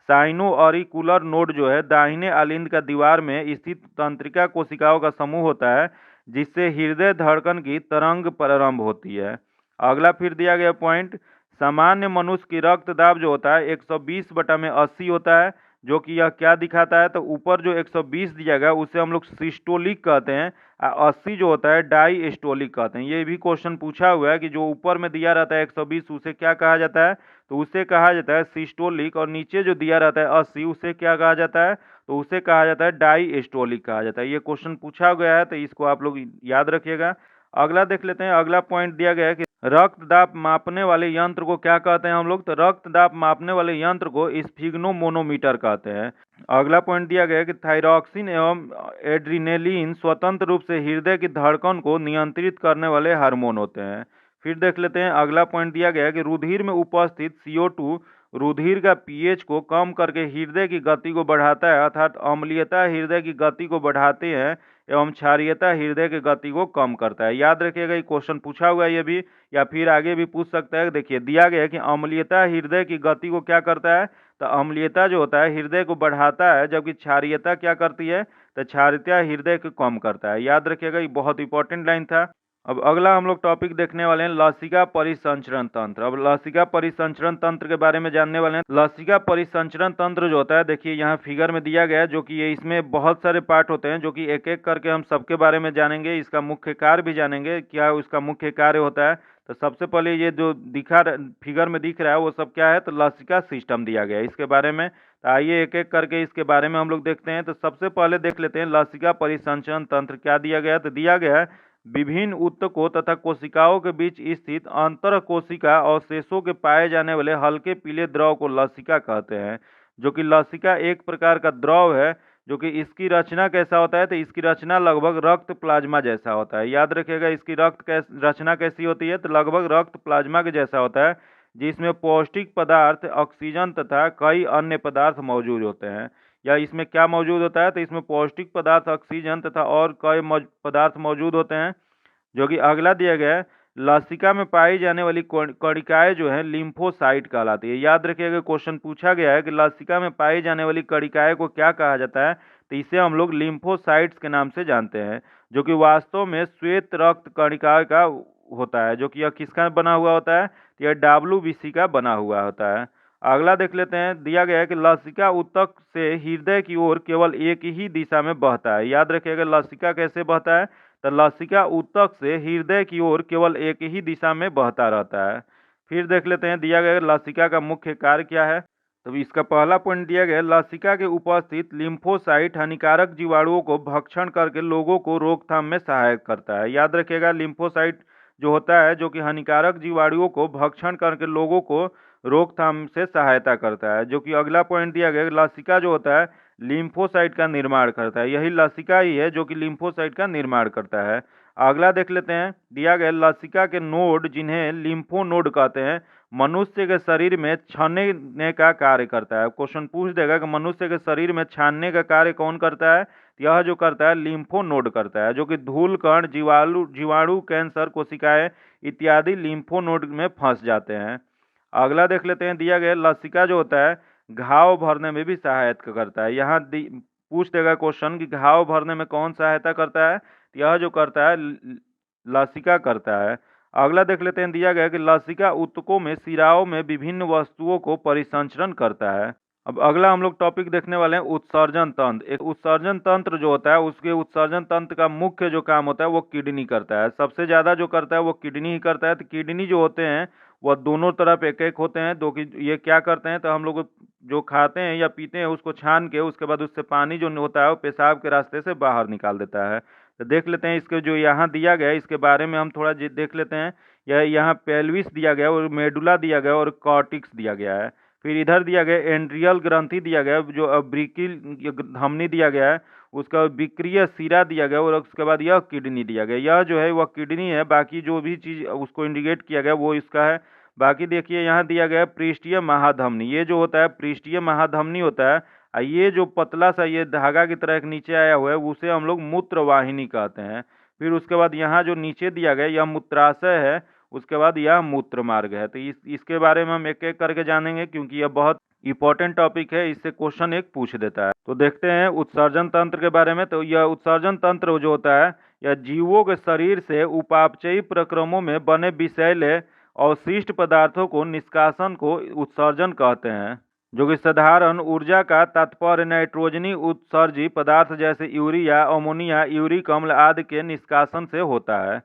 साइनो ऑरिकुलर नोड जो है दाहिने आलिंद का दीवार में स्थित तंत्रिका कोशिकाओं का समूह होता है जिससे हृदय धड़कन की तरंग प्रारंभ होती है। अगला फिर दिया गया पॉइंट, सामान्य मनुष्य की रक्तदाब जो होता है 120/80 होता है। जो कि यह क्या दिखाता है तो ऊपर जो 120 दिया गया उसे हम लोग सिस्टोलिक कहते हैं और 80 जो होता है डायस्टोलिक कहते हैं। ये भी क्वेश्चन पूछा हुआ है कि जो ऊपर में दिया रहता है 120 उसे क्या कहा जाता है तो उसे कहा जाता है सिस्टोलिक, और नीचे जो दिया रहता है 80 उसे क्या कहा जाता है तो उसे कहा जाता है डायस्टोलिक कहा जाता है। ये क्वेश्चन पूछा गया है तो इसको आप लोग याद रखिएगा। अगला देख लेते हैं, अगला पॉइंट दिया गया है कि रक्त दाब मापने वाले यंत्र को क्या कहते हैं हम लोग तो रक्त दाब मापने वाले यंत्र को स्फिग्नोमोनोमीटर कहते हैं। अगला पॉइंट दिया गया है कि थायरॉक्सिन एवं एड्रिनेलिन स्वतंत्र रूप से हृदय की धड़कन को नियंत्रित करने वाले हार्मोन होते हैं। फिर देख लेते हैं, अगला पॉइंट दिया गया है कि रुधिर में उपस्थित CO2 रुधिर का pH को कम करके हृदय की गति को बढ़ाता है, अर्थात अम्लीयता हृदय की गति को बढ़ाते हैं एवं क्षारीयता हृदय की गति को कम करता है। याद रखिएगा ये क्वेश्चन पूछा हुआ है ये भी, या फिर आगे भी पूछ सकता है। देखिए दिया गया है कि अम्लीयता हृदय की गति को क्या करता है तो अम्लीयता जो होता है हृदय को बढ़ाता है, जबकि क्षारीयता क्या करती है तो क्षारीयता हृदय को कम करता है। याद रखिएगा ये बहुत इंपॉर्टेंट लाइन था। अब अगला हम लोग टॉपिक देखने वाले हैं लसिका परिसंचरण तंत्र। अब लसिका परिसंचरण तंत्र के बारे में जानने वाले हैं। लसिका परिसंचरण तंत्र जो होता है देखिए यहाँ फिगर में दिया गया है, जो कि ये इसमें बहुत सारे पार्ट होते हैं जो कि एक एक करके हम सबके बारे में जानेंगे। इसका मुख्य कार्य भी जानेंगे क्या उसका मुख्य कार्य होता है। तो सबसे पहले ये जो फिगर में दिख रहा है वो सब क्या है तो लसिका सिस्टम दिया गया है इसके बारे में। तो आइए एक एक करके इसके बारे में हम लोग देखते हैं। तो सबसे पहले देख लेते हैं लसिका परिसंचरण तंत्र क्या दिया गया है। तो दिया गया है विभिन्न ऊतकों तथा कोशिकाओं के बीच स्थित अंतर कोशिका अवशेषों के पाए जाने वाले हल्के पीले द्रव को लसिका कहते हैं। जो कि लसिका एक प्रकार का द्रव है जो कि इसकी रचना कैसा होता है तो इसकी रचना लगभग रक्त प्लाज्मा जैसा होता है। याद रखिएगा इसकी रचना कैसी होती है तो लगभग रक्त प्लाज्मा के जैसा होता है, जिसमें पौष्टिक पदार्थ ऑक्सीजन तथा कई अन्य पदार्थ मौजूद होते हैं। या इसमें क्या मौजूद होता है तो इसमें पौष्टिक पदार्थ ऑक्सीजन तथा और कई पदार्थ मौजूद होते हैं। जो कि अगला दिया गया है लसिका में पाई जाने वाली कणिकाएं जो है लिम्फोसाइट कहलाती है। याद रखिएगा क्वेश्चन पूछा गया है कि लसिका में पाई जाने वाली कणिकाएं को क्या कहा जाता है तो इसे हम लोग लिम्फोसाइट्स के नाम से जानते हैं। जो कि वास्तव में श्वेत रक्त कणिका का होता है। जो कि यह किसका बना हुआ होता है तो यह WBC का बना हुआ होता है। अगला देख लेते हैं, दिया गया है कि लसिका ऊतक से हृदय की ओर केवल एक ही दिशा में बहता है। याद रखिएगा लसिका कैसे बहता है तो लसिका ऊतक से हृदय की ओर केवल एक ही दिशा में बहता रहता है। फिर देख लेते हैं दिया गया लसिका का मुख्य कार्य क्या है। तो इसका पहला पॉइंट दिया गया लसिका के उपस्थित लिम्फोसाइट हानिकारक जीवाणुओं को भक्षण करके लोगों को रोकथाम में सहायक करता है। याद रखिएगा लिम्फोसाइट जो होता है जो कि हानिकारक जीवाणुओं को भक्षण करके लोगों को रोकथाम से सहायता करता है। जो कि अगला पॉइंट दिया गया लसिका जो होता है लिम्फोसाइट का निर्माण करता है। यही लसिका ही है जो कि लिम्फोसाइट का निर्माण करता है। अगला देख लेते हैं, दिया गया लसिका के नोड जिन्हें लिम्फो नोड कहते हैं मनुष्य के शरीर में छानने का कार्य करता है। क्वेश्चन पूछ देगा कि मनुष्य के शरीर में छानने का कार्य कौन करता है, यह जो करता है लिम्फो नोड करता है। जो कि धूल कण जीवाणु कैंसर कोशिकाएं इत्यादि लिम्फो नोड में फंस जाते हैं। अगला देख लेते हैं, दिया गया लसिका जो होता है घाव भरने में भी सहायता करता है। यहाँ पूछ देगा क्वेश्चन कि घाव भरने में कौन सहायता करता है यह जो करता है लसिका करता है। अगला देख लेते हैं, दिया गया है कि लसिका ऊतकों में शिराओं में विभिन्न वस्तुओं को परिसंचरण करता है। अब अगला हम लोग टॉपिक देखने वाले हैं उत्सर्जन तंत्र। एक उत्सर्जन तंत्र जो होता है, उसके उत्सर्जन तंत्र का मुख्य जो काम होता है वो किडनी करता है। सबसे ज़्यादा जो करता है वो किडनी ही करता है। तो किडनी जो होते हैं वह दोनों तरफ एक एक होते हैं। दो कि ये क्या करते हैं, तो हम लोग जो खाते हैं या पीते हैं उसको छान के उसके बाद उससे पानी जो होता है वो पेशाब के रास्ते से बाहर निकाल देता है। तो देख लेते हैं इसके जो यहाँ दिया गया है इसके बारे में हम थोड़ा देख लेते हैं। यह यहाँ पेल्विस दिया गया है और मेडुला दिया गया है और कॉर्टिक्स दिया गया है। फिर इधर दिया गया एंड्रियल ग्रंथि दिया गया है, जो अब्रिकिल धमनी दिया गया है, उसका विक्रिय सिरा दिया गया और उसके बाद यह किडनी दिया गया। यह जो है वह किडनी है, बाकी जो भी चीज़ उसको इंडिकेट किया गया वो इसका है। बाकी देखिए यहाँ दिया गया है पृष्ठीय महाधमनी। ये जो होता है पृष्ठीय महाधमनी होता है, ये जो पतला सा ये धागा की तरह एक नीचे आया हुआ है उसे हम लोग मूत्रवाहिनी कहते हैं। फिर उसके बाद यहाँ जो नीचे दिया गया यह मूत्राशय है, उसके बाद यह मूत्र मार्ग है। तो इसके बारे में हम एक एक करके जानेंगे क्योंकि यह बहुत इंपॉर्टेंट टॉपिक है, इससे क्वेश्चन एक पूछ देता है। तो देखते हैं उत्सर्जन तंत्र के बारे में। तो यह उत्सर्जन तंत्र जो होता है यह जीवों के शरीर से उपापचयी प्रक्रमों में बने विषैले अवशिष्ट पदार्थों को निष्कासन को उत्सर्जन कहते हैं, जो कि साधारण ऊर्जा का तात्पर्य नाइट्रोजनी उत्सर्जी पदार्थ जैसे यूरिया, अमोनिया, यूरिक अम्ल आदि के निष्कासन से होता है।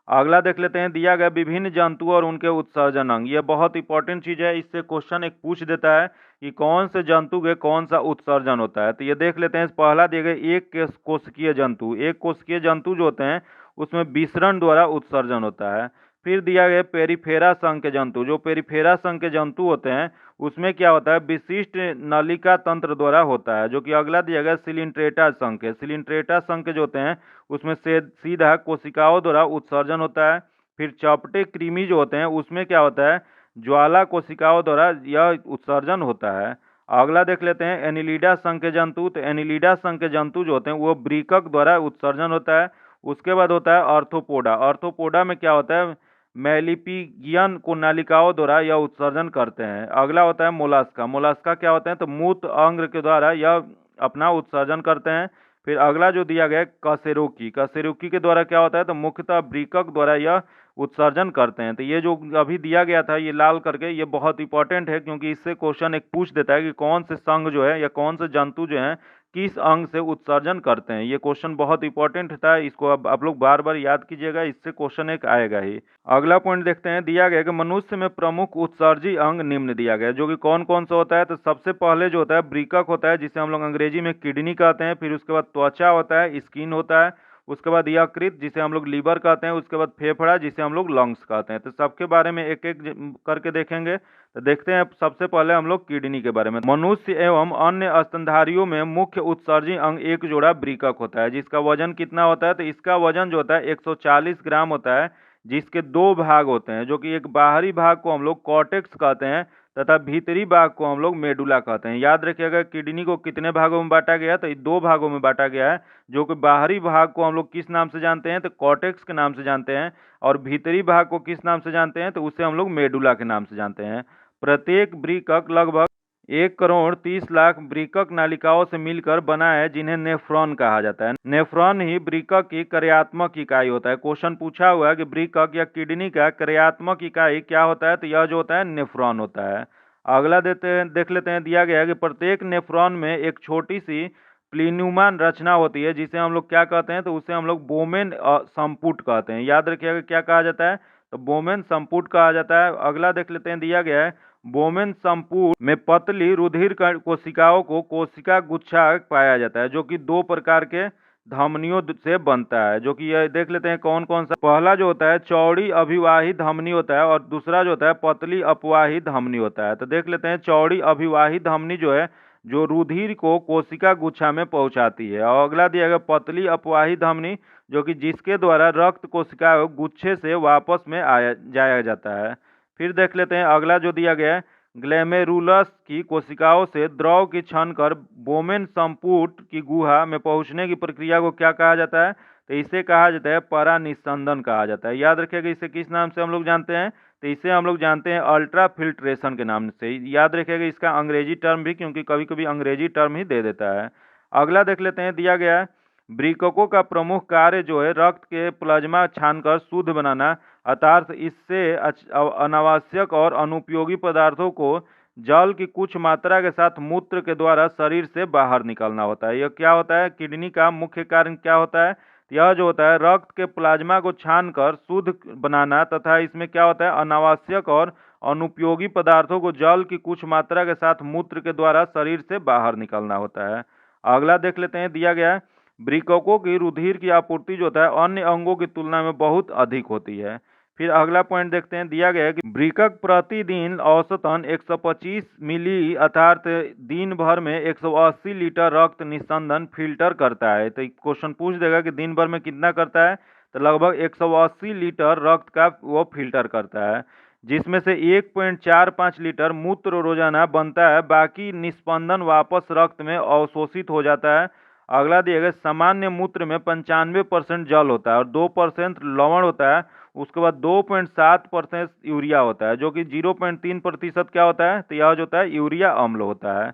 अगला देख लेते हैं, दिया गया विभिन्न जंतु और उनके उत्सर्जन अंग। ये बहुत इंपॉर्टेंट चीज़ है, इससे क्वेश्चन एक पूछ देता है कि कौन से जंतु के कौन सा उत्सर्जन होता है। तो ये देख लेते हैं, पहला दिया गया एक कोशिकीय जंतु। एक कोशिकीय जंतु जो होते हैं उसमें विसरण द्वारा उत्सर्जन होता है। फिर दिया गया पेरिफेरा संघ के जंतु। जो पेरिफेरा संघ के जंतु होते हैं उसमें क्या होता है, विशिष्ट नलिका तंत्र द्वारा होता है, जो कि अगला दिया गया सिलिंट्रेटा संघ के। सिलिंट्रेटा संघ के जो होते हैं उसमें से सीधा कोशिकाओं द्वारा उत्सर्जन होता है। फिर चपटे कृमि जो होते हैं उसमें क्या होता है, ज्वाला कोशिकाओं द्वारा यह उत्सर्जन होता है। अगला देख लेते हैं एनिलिडा संघ के जंतु। तो एनिलिडा संघ के जंतु जो होते हैं वो ब्रीकक द्वारा उत्सर्जन होता है। उसके बाद होता है आर्थ्रोपोडा। आर्थ्रोपोडा में क्या होता है, मेलिपिगियन को नालिकाओं द्वारा यह उत्सर्जन करते हैं। अगला होता है मोलास्का। मोलास्का क्या होते हैं, तो मूत्र अंग के द्वारा यह अपना उत्सर्जन करते हैं। फिर अगला जो दिया गया है कशेरुकी। कशेरुकी के द्वारा क्या होता है, तो मुख्यतः ब्रीकक द्वारा यह उत्सर्जन करते हैं। तो ये जो अभी दिया गया था ये लाल करके, ये बहुत इंपॉर्टेंट है क्योंकि इससे क्वेश्चन एक पूछ देता है कि कौन से संघ जो है या कौन से जंतु जो हैं किस अंग से उत्सर्जन करते हैं। ये क्वेश्चन बहुत इंपॉर्टेंट था, इसको अब आप लोग बार बार याद कीजिएगा, इससे क्वेश्चन एक आएगा ही। अगला पॉइंट देखते हैं, दिया गया कि मनुष्य में प्रमुख उत्सर्जी अंग निम्न दिया गया है, जो कि कौन कौन सा होता है। तो सबसे पहले जो होता है ब्रीकक होता है, जिसे हम लोग अंग्रेजी में किडनी कहते हैं। फिर उसके बाद त्वचा होता है, स्किन होता है। उसके बाद यकृत जिसे हम लोग लीवर कहते हैं। उसके बाद फेफड़ा जिसे हम लोग लंग्स कहते हैं। तो सबके बारे में एक एक करके देखेंगे। तो देखते हैं सबसे पहले हम लोग किडनी के बारे में। मनुष्य एवं अन्य स्तनधारियों में मुख्य उत्सर्जी अंग एक जोड़ा ब्रीकक होता है, जिसका वजन कितना होता है, तो इसका वजन जो होता है 140 ग्राम होता है, जिसके दो भाग होते हैं, जो कि एक बाहरी भाग को हम लोग कॉर्टेक्स कहते हैं तथा भीतरी भाग को हम लोग मेडुला कहते हैं। याद रखिएगा किडनी को कितने भागों में बांटा गया है, तो दो भागों में बांटा गया है। जो कि बाहरी भाग को हम लोग किस नाम से जानते हैं, तो कॉर्टेक्स के नाम से जानते हैं, और भीतरी भाग को किस नाम से जानते हैं, तो उसे हम लोग मेडुला के नाम से जानते हैं। प्रत्येक ब्रीकक लगभग 1,30,00,000 ब्रीकक नालिकाओं से मिलकर बना है, जिन्हें नेफ्रॉन कहा जाता है। नेफ्रॉन ही ब्रीकक की कार्यात्मक इकाई होता है। क्वेश्चन पूछा हुआ है कि ब्रीकक या किडनी का कार्यात्मक इकाई क्या होता है, तो यह जो होता है नेफ्रॉन होता है। अगला देख लेते हैं, दिया गया है कि प्रत्येक नेफ्रॉन में एक छोटी सी प्लीनुमान रचना होती है, जिसे हम लोग क्या कहते हैं, तो उसे हम लोग बोमेन संपुट कहते हैं। याद रखिएगा क्या कहा जाता है, तो बोमेन संपुट कहा जाता है। अगला देख लेते हैं, दिया गया है बोमेन संपुट में पतली रुधिर कोशिकाओं को कोशिका गुच्छा पाया जाता है, जो कि दो प्रकार के धमनियों से बनता है। जो कि यह देख लेते हैं कौन कौन सा। पहला जो होता है चौड़ी अभिवाही धमनी होता है, और दूसरा जो होता है पतली अपवाही धमनी होता है। तो देख लेते हैं, चौड़ी अभिवाही धमनी जो है जो रुधिर को कोशिका गुच्छा में पहुंचाती है, और अगला दिया गया पतली अपवाही धमनी, जो कि जिसके द्वारा रक्त कोशिका गुच्छे से वापस में आया जाया जाता है। फिर देख लेते हैं अगला जो दिया गया है, ग्लैमेरुलस की कोशिकाओं से द्रव की छन कर बोमेन संपुट की गुहा में पहुंचने की प्रक्रिया को क्या कहा जाता है, तो इसे कहा जाता है परानिस्संदन कहा जाता है। याद रखिएगा इसे किस नाम से हम लोग जानते हैं, तो इसे हम लोग जानते हैं अल्ट्रा फिल्ट्रेशन के नाम से। याद रखिएगा इसका अंग्रेजी टर्म भी, क्योंकि कभी कभी अंग्रेजी टर्म ही दे देता है। अगला देख लेते हैं, दिया गया है वृक्कों का प्रमुख कार्य जो है रक्त के प्लाज्मा छानकर शुद्ध बनाना, अर्थात इससे अनावश्यक और अनुपयोगी पदार्थों को जल की कुछ मात्रा के साथ मूत्र के द्वारा शरीर से बाहर निकालना होता है। यह क्या होता है, किडनी का मुख्य कार्य क्या होता है, यह जो होता है रक्त के प्लाज्मा को छानकर शुद्ध बनाना तथा इसमें क्या होता है अनावश्यक और अनुपयोगी पदार्थों को जल की कुछ मात्रा के साथ मूत्र के द्वारा शरीर से बाहर निकालना होता है। अगला देख लेते हैं, दिया गया है वृक्कों की रुधिर की आपूर्ति जो होता है अन्य अंगों की तुलना में बहुत अधिक होती है। फिर अगला पॉइंट देखते हैं, दिया गया है कि वृक्क प्रतिदिन औसतन 125 मिली अर्थात दिन भर में 180 लीटर रक्त निस्संदन फिल्टर करता है। तो क्वेश्चन पूछ देगा कि दिन भर में कितना करता है, तो लगभग 180 लीटर रक्त का वो फिल्टर करता है, जिसमें से 1.45 लीटर मूत्र रोजाना बनता है, बाकी निस्पंदन वापस रक्त में अवशोषित हो जाता है। अगला दिया गया सामान्य मूत्र में 95% जल होता है और 2% लवण होता है, उसके बाद 2.7% यूरिया होता है, जो कि 0.3% क्या होता है, तो यह जो होता है यूरिया अम्ल होता है।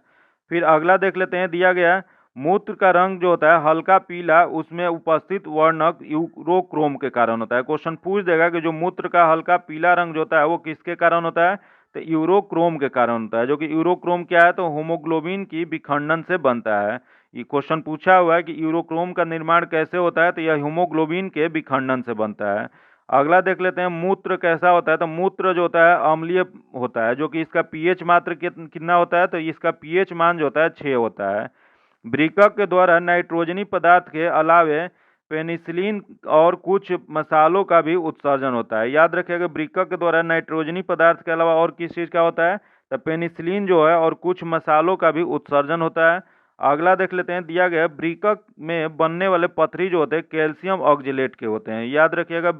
फिर अगला देख लेते हैं, दिया गया मूत्र का रंग जो होता है हल्का पीला, उसमें उपस्थित वर्णक यूरोक्रोम के कारण होता है। क्वेश्चन पूछ देगा कि जो मूत्र का हल्का पीला रंग जो होता है वो किसके कारण होता है, तो यूरोक्रोम के कारण होता है, जो कि यूरोक्रोम क्या है, तो होमोग्लोबिन की विखंडन से बनता है। ये क्वेश्चन पूछा हुआ है कि यूरोक्रोम का निर्माण कैसे होता है, तो यह हीमोग्लोबिन के विखंडन से बनता है। अगला देख लेते हैं मूत्र कैसा होता है, तो मूत्र जो होता है अम्लीय होता है, जो कि इसका पीएच मात्र कितना होता है, तो इसका पीएच मान जो होता है 6 होता है। वृक्क के द्वारा नाइट्रोजनी पदार्थ के अलावे पेनिसिलिन और कुछ मसालों का भी उत्सर्जन होता है। याद रखिएगा वृक्क के द्वारा नाइट्रोजनी पदार्थ के अलावा और किस चीज़ का होता है, तो पेनिसिलिन जो है और कुछ मसालों का भी उत्सर्जन होता है। अगला देख लेते हैं, दिया गया वृक्क में बनने वाले पथरी जो होते हैं कैल्शियम ऑक्जेलेट के होते हैं। याद रखिएगा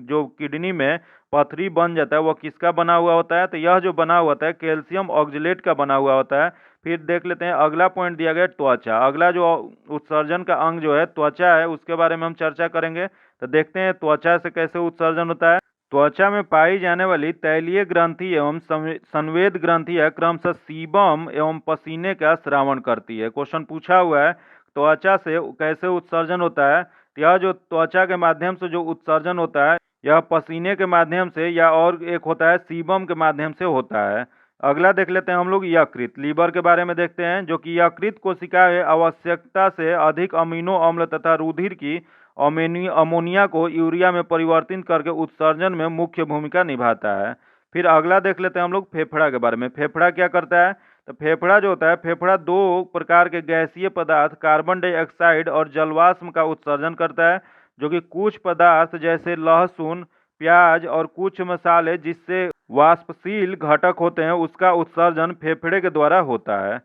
जो किडनी में पथरी बन जाता है वो किसका बना हुआ होता है, तो यह जो बना हुआ होता है कैल्शियम ऑक्जेलेट का बना हुआ होता है। फिर देख लेते हैं अगला पॉइंट दिया गया त्वचा। अगला जो उत्सर्जन का अंग जो है त्वचा है, उसके बारे में हम चर्चा करेंगे। तो देखते हैं त्वचा से कैसे उत्सर्जन होता है। त्वचा में पाई जाने वाली तैलीय ग्रंथि एवं संवेद ग्रंथियां क्रमशः सीबम एवं पसीने का स्रावन करती है। क्वेश्चन पूछा हुआ है त्वचा से कैसे उत्सर्जन होता है, तो यह जो त्वचा के माध्यम से जो उत्सर्जन होता है यह पसीने के माध्यम से या और एक होता है सीबम के माध्यम से होता है। अगला देख लेते हैं हम लोग यकृत, लीवर के बारे में देखते हैं, जो कि यकृत कोशिकाएं आवश्यकता से अधिक अमीनो अम्ल तथा रुधिर की अमोनिया को यूरिया में परिवर्तित करके उत्सर्जन में मुख्य भूमिका निभाता है। फिर अगला देख लेते हैं हम लोग फेफड़ा के बारे में। फेफड़ा क्या करता है, तो फेफड़ा जो होता है फेफड़ा दो प्रकार के गैसीय पदार्थ कार्बन डाइऑक्साइड और जलवाष्प का उत्सर्जन करता है, जो कि कुछ पदार्थ जैसे लहसुन, प्याज और कुछ मसाले जिससे वाष्पशील घटक होते हैं उसका उत्सर्जन फेफड़े के द्वारा होता है।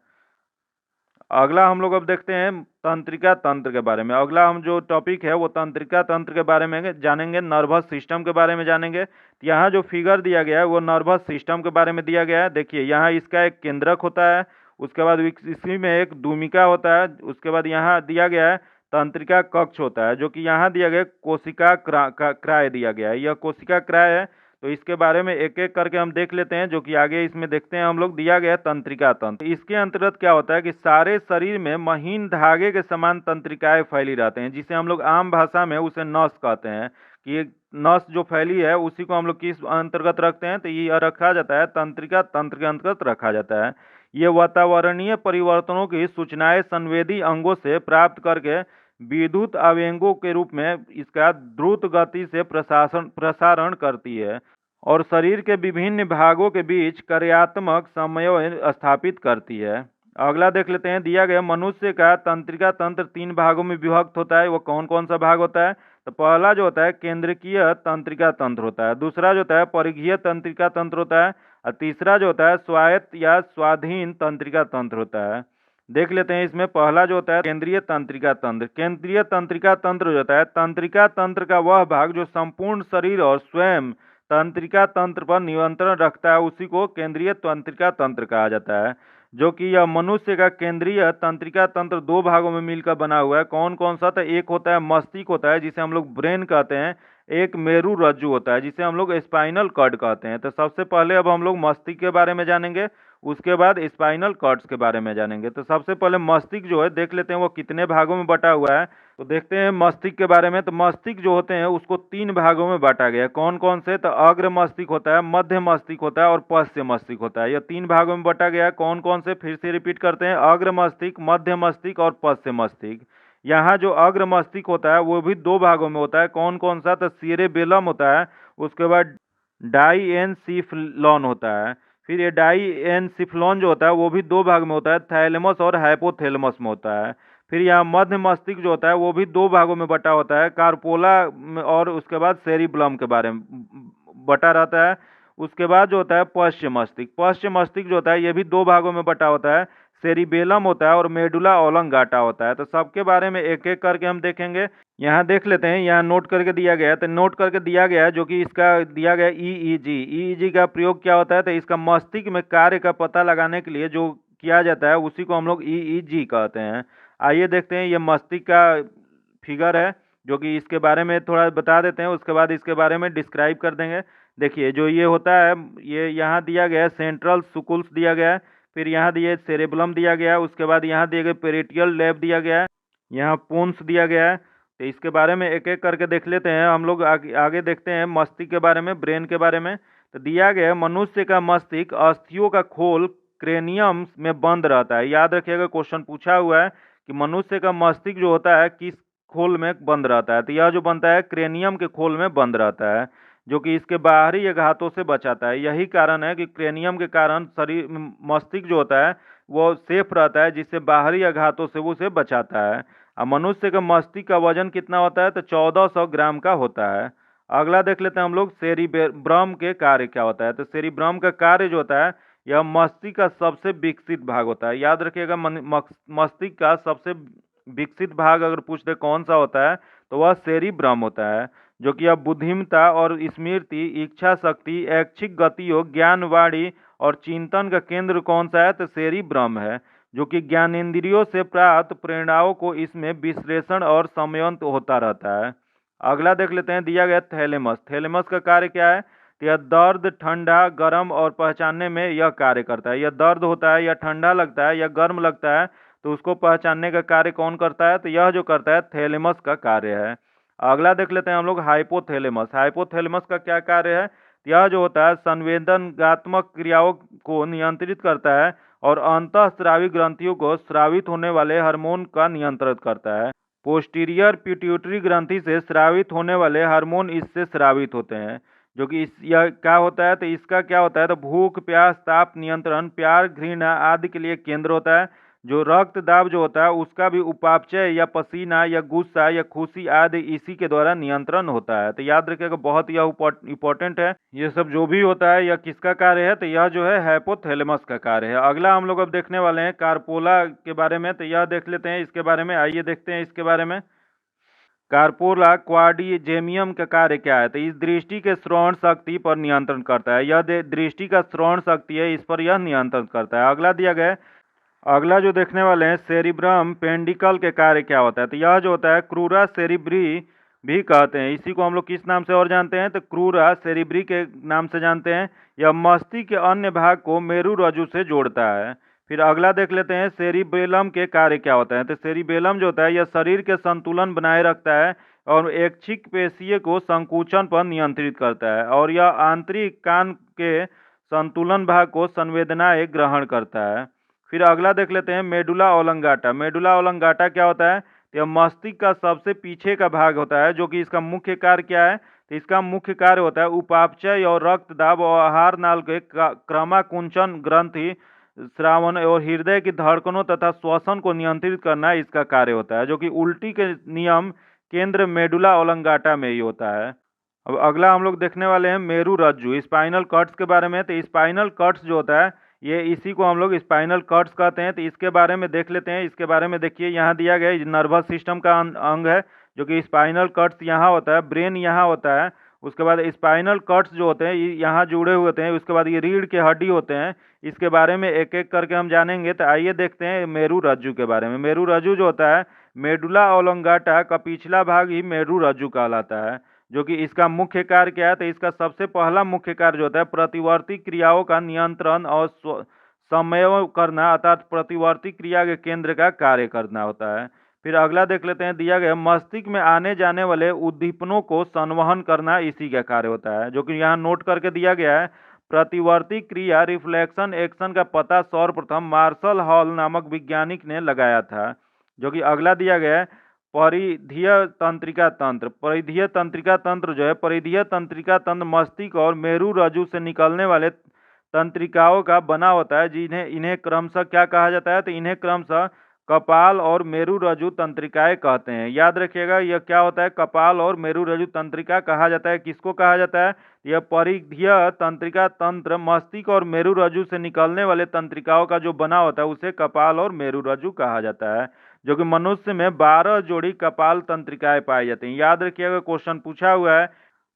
अगला हम लोग अब देखते हैं तंत्रिका तंत्र के बारे में। अगला हम जो टॉपिक है वो तंत्रिका तंत्र के बारे में जानेंगे, नर्वस सिस्टम के बारे में जानेंगे। तो यहाँ जो फिगर दिया गया है वो नर्वस सिस्टम के बारे में दिया गया है। देखिए यहाँ इसका एक केंद्रक होता है, उसके बाद इसी में एक दूमिका होता है, उसके बाद यहाँ दिया गया है तंत्रिका कक्ष होता है, जो कि यहाँ दिया गया कोशिका क्राय दिया गया है। यह कोशिका क्राय है, तो इसके बारे में एक एक करके हम देख लेते हैं, जो कि आगे इसमें देखते हैं हम लोग। दिया गया तंत्रिका तंत्र, इसके अंतर्गत क्या होता है कि सारे शरीर में महीन धागे के समान तंत्रिकाएं फैली रहते हैं, जिसे हम लोग आम भाषा में उसे नस कहते हैं। कि ये नस जो फैली है उसी को हम लोग किस अंतर्गत रखते हैं, तो ये रखा जाता है तंत्रिका तंत्र के अंतर्गत रखा जाता है। ये वातावरणीय परिवर्तनों की सूचनाएं संवेदी अंगों से प्राप्त करके विद्युत आवेगों के रूप में इसका द्रुत गति से प्रसारण करती है और शरीर के विभिन्न भागों के बीच कार्यात्मक समन्वय स्थापित करती है। अगला देख लेते हैं, दिया गया मनुष्य का तंत्रिका तंत्र 3 भागों में विभक्त होता है। वो कौन कौन सा भाग होता है, तो पहला जो होता है केंद्रकीय तंत्रिका तंत्र होता है, दूसरा जो होता है परिघीय तंत्रिका तंत्र होता है, और तीसरा जो होता है स्वायत्त या स्वाधीन तंत्रिका तंत्र होता है। देख लेते हैं इसमें पहला जो होता है केंद्रीय तंत्रिका तंत्र। केंद्रीय तंत्रिका तंत्र जो होता है तंत्रिका तंत्र का वह भाग जो संपूर्ण शरीर और स्वयं तंत्रिका तंत्र पर नियंत्रण रखता है उसी को केंद्रीय तंत्रिका तंत्र कहा जाता है। जो कि यह मनुष्य का केंद्रीय तंत्रिका तंत्र 2 भागों में मिलकर बना हुआ है। कौन कौन सा, तो एक होता है मस्तिष्क होता है जिसे हम लोग ब्रेन कहते हैं, एक मेरु रज्जु होता है जिसे हम लोग स्पाइनल कॉर्ड कहते हैं। तो सबसे पहले अब हम लोग मस्तिष्क के बारे में जानेंगे, उसके बाद स्पाइनल कॉर्ड्स के बारे में जानेंगे। तो सबसे पहले मस्तिष्क जो है देख लेते हैं वो कितने भागों में बटा हुआ है। तो देखते हैं मस्तिष्क के बारे में। तो मस्तिष्क जो होते हैं उसको 3 भागों में बांटा गया है। कौन कौन से? तो अग्र मस्तिष्क होता है, मध्य मस्तिष्क होता है और पश्च मस्तिष्क होता है। यह 3 भागों में बांटा गया है। कौन कौन से? फिर से रिपीट करते हैं, अग्र मस्तिष्क, मध्य मस्तिष्क और पश्च मस्तिष्क। यहाँ जो अग्र मस्तिष्क होता है वो भी 2 भागों में होता है। कौन कौन सा? तो सेरेबेलम होता है, उसके बाद डाइएनसिफलॉन होता है। फिर ये डाइएनसिफलॉन जो होता है वो भी 2 भाग में होता है, थैलेमस और हाइपोथैलेमस में होता है। फिर यहाँ मध्य मस्तिष्क जो होता है वो भी 2 भागों में बटा होता है, कार्पोला और उसके बाद सेरिब्लम के बारे में बटा रहता है। उसके बाद जो होता है पश्चिम मस्तिष्क। पश्चिम मस्तिष्क जो होता है ये भी 2 भागों में बटा होता है, सेरिबेलम होता है और मेडुला ओब्लांगाटा होता है। तो सबके बारे में एक एक करके हम देखेंगे। यहाँ देख लेते हैं, यहाँ नोट करके दिया गया है। तो नोट करके दिया गया है जो कि इसका दिया गया ईईजी। ईईजी का प्रयोग क्या होता है? तो इसका मस्तिष्क में कार्य का पता लगाने के लिए जो किया जाता है उसी को हम लोग ईईजी कहते हैं। आइए देखते हैं, ये मस्तिष्क का फिगर है जो कि इसके बारे में थोड़ा बता देते हैं, उसके बाद इसके बारे में डिस्क्राइब कर देंगे। देखिए जो ये होता है, ये यहाँ दिया गया है सेंट्रल सुकुल्स दिया गया है, फिर यहाँ दिए सेरेबलम दिया गया है, उसके बाद यहाँ दिए गए पेरिटियल लैब दिया गया है, यहाँ पोन्स दिया गया है। तो इसके बारे में एक एक करके देख लेते हैं हम लोग। आगे देखते हैं मस्तिष्क के बारे में, ब्रेन के बारे में। तो दिया गया है मनुष्य का मस्तिष्क अस्थियों का खोल क्रेनियम में बंद रहता है। याद रखिएगा, क्वेश्चन पूछा हुआ है कि मनुष्य का मस्तिष्क जो होता है किस खोल में बंद रहता है? तो यह जो बनता है क्रेनियम के खोल में बंद रहता है, जो कि इसके बाहरी आघातों से बचाता है। यही कारण है कि क्रेनियम के कारण शरीर मस्तिष्क जो होता है वो सेफ रहता है, जिससे बाहरी आघातों से वो उसे बचाता है। अब मनुष्य के मस्तिष्क का वजन कितना होता है? तो 1400 ग्राम का होता है। अगला देख लेते हैं हम लोग, सेरिब्रम के कार्य क्या होता है। तो सेरिब्रम का कार्य जो होता है यह मस्तिष्क का सबसे विकसित भाग होता है। याद रखिएगा, मस्तिष्क का सबसे विकसित भाग अगर पूछ दे कौन सा होता है तो वह सेरिब्रम होता है, जो कि अब बुद्धिमत्ता और स्मृति, इच्छा शक्ति, ऐच्छिक गतियों, ज्ञान, वाणी और चिंतन का केंद्र कौन सा है? तो सेरिब्रम है, जो कि ज्ञानेंद्रियों से प्राप्त प्रेरणाओं को इसमें विश्लेषण और संयंत्र होता रहता है। अगला देख लेते हैं, दिया गया थैलेमस। थैलेमस का कार्य क्या है? तो यह दर्द, ठंडा, गर्म और पहचानने में यह कार्य करता है। यह दर्द होता है या ठंडा लगता है या गर्म लगता है तो उसको पहचानने का कार्य कौन करता है? तो यह जो करता है थैलेमस का कार्य है। अगला देख लेते हैं हम लोग, हाइपोथैलेमस। हाइपोथैलेमस का क्या कार्य है? यह जो होता है संवेदनात्मक क्रियाओं को नियंत्रित करता है और अंतःस्रावी ग्रंथियों को स्रावित होने वाले हार्मोन का नियंत्रित करता है। पोस्टीरियर पिट्यूटरी ग्रंथि से स्रावित होने वाले हार्मोन इससे स्रावित होते हैं, जो कि यह क्या होता है? तो इसका क्या होता है? तो भूख, प्यास, ताप नियंत्रण, प्यार, घृणा आदि के लिए केंद्र होता है। जो रक्त दाब जो होता है उसका भी उपापचय या पसीना या गुस्सा या खुशी आदि इसी के द्वारा नियंत्रण होता है। तो याद रखिएगा, बहुत यह इंपॉर्टेंट है। ये सब जो भी होता है यह किसका कार्य है? तो यह जो है हाइपोथैलेमस का कार्य है। अगला हम लोग अब देखने वाले हैं कार्पोला के बारे में। तो यह देख लेते हैं इसके बारे में। आइए देखते हैं इसके बारे में। कार्पोला क्वाड्रिजेमियम का कार्य क्या है? तो इस दृष्टि के श्रवण शक्ति पर नियंत्रण करता है। यह दृष्टि का श्रवण शक्ति है, इस पर यह नियंत्रण करता है। अगला दिया गया है, अगला जो देखने वाले हैं, सेरिब्रम पेंडिकल के कार्य क्या होता है? तो यह जो होता है क्रूरा सेरिब्री भी कहते हैं। इसी को हम लोग किस नाम से और जानते हैं? तो क्रूरा सेरिब्री के नाम से जानते हैं। यह मस्तिष्क के अन्य भाग को मेरु रज्जु से जोड़ता है। फिर अगला देख लेते हैं, सेरिबेलम के कार्य क्या होता है? तो सेरिबेलम जो होता है यह शरीर के संतुलन बनाए रखता है और ऐच्छिक पेशीय को संकुचन पर नियंत्रित करता है, और यह आंतरिक कान के संतुलन भाग को संवेदनाएं ग्रहण करता है। फिर अगला देख लेते हैं, मेडुला ओब्लांगाटा। मेडुला ओब्लांगाटा क्या होता है? तो यह मस्तिष्क का सबसे पीछे का भाग होता है, जो कि इसका मुख्य कार्य क्या है? तो इसका मुख्य कार्य होता है उपापचय और रक्तदाब और आहार नाल के क्रमाकुंचन ग्रंथि, श्रावण और हृदय की धड़कनों तथा श्वसन को नियंत्रित करना इसका कार्य होता है, जो कि उल्टी के नियम केंद्र मेडुला ओब्लांगाटा में ही होता है। अब अगला हम लोग देखने वाले हैं मेरु रज्जु, स्पाइनल कॉर्ड्स के बारे में। तो स्पाइनल कॉर्ड्स जो होता है ये इसी को हम लोग स्पाइनल कॉर्ड्स कहते हैं। तो इसके बारे में देख लेते हैं। इसके बारे में देखिए, यहाँ दिया गया है नर्वस सिस्टम का अंग है, जो कि स्पाइनल कॉर्ड्स यहाँ होता है, ब्रेन यहाँ होता है। उसके बाद स्पाइनल कॉर्ड्स जो होते हैं ये यहाँ जुड़े हुए होते हैं। उसके बाद ये रीढ़ के हड्डी होते हैं। इसके बारे में एक एक करके हम जानेंगे। तो आइए देखते हैं मेरु रज्जु के बारे में। मेरु रज्जु जो होता है, मेडुला ओब्लांगाटा का पिछला भाग ही मेरु रज्जु कहलाता है, जो कि इसका मुख्य कार्य क्या है? तो इसका सबसे पहला मुख्य कार्य जो होता है प्रतिवर्ती क्रियाओं का नियंत्रण और समन्वय करना, अर्थात प्रतिवर्ती क्रिया के केंद्र का कार्य करना होता है। फिर अगला देख लेते हैं, दिया गया मस्तिष्क में आने जाने वाले उद्दीपनों को संवहन करना इसी का कार्य होता है, जो कि यहाँ नोट करके दिया गया है। प्रतिवर्ती क्रिया रिफ्लेक्शन एक्शन का पता सर्वप्रथम मार्शल हॉल नामक वैज्ञानिक ने लगाया था। जो कि अगला दिया गया है, परिधीय तंत्रिका तंत्र। परिधीय तंत्रिका तंत्र जो है, परिधीय तंत्रिका तंत्र मस्तिष्क और मेरु रज्जु से निकलने वाले तंत्रिकाओं का बना होता है, जिन्हें इन्हें क्रमशः क्या कहा जाता है, तो इन्हें क्रमशः कपाल और मेरु रज्जु तंत्रिकाएं कहते हैं। याद रखिएगा, यह क्या होता है, कपाल और मेरु रज्जु तंत्रिका कहा जाता है। किसको कहा जाता है, यह परिधीय तंत्रिका तंत्र मस्तिष्क और मेरु रज्जु से निकलने वाले तंत्रिकाओं का जो बना होता है उसे कपाल और मेरु रज्जु कहा जाता है। जो कि मनुष्य में 12 जोड़ी कपाल तंत्रिकाएं पाई जाती हैं। याद रखिएगा, क्वेश्चन पूछा हुआ है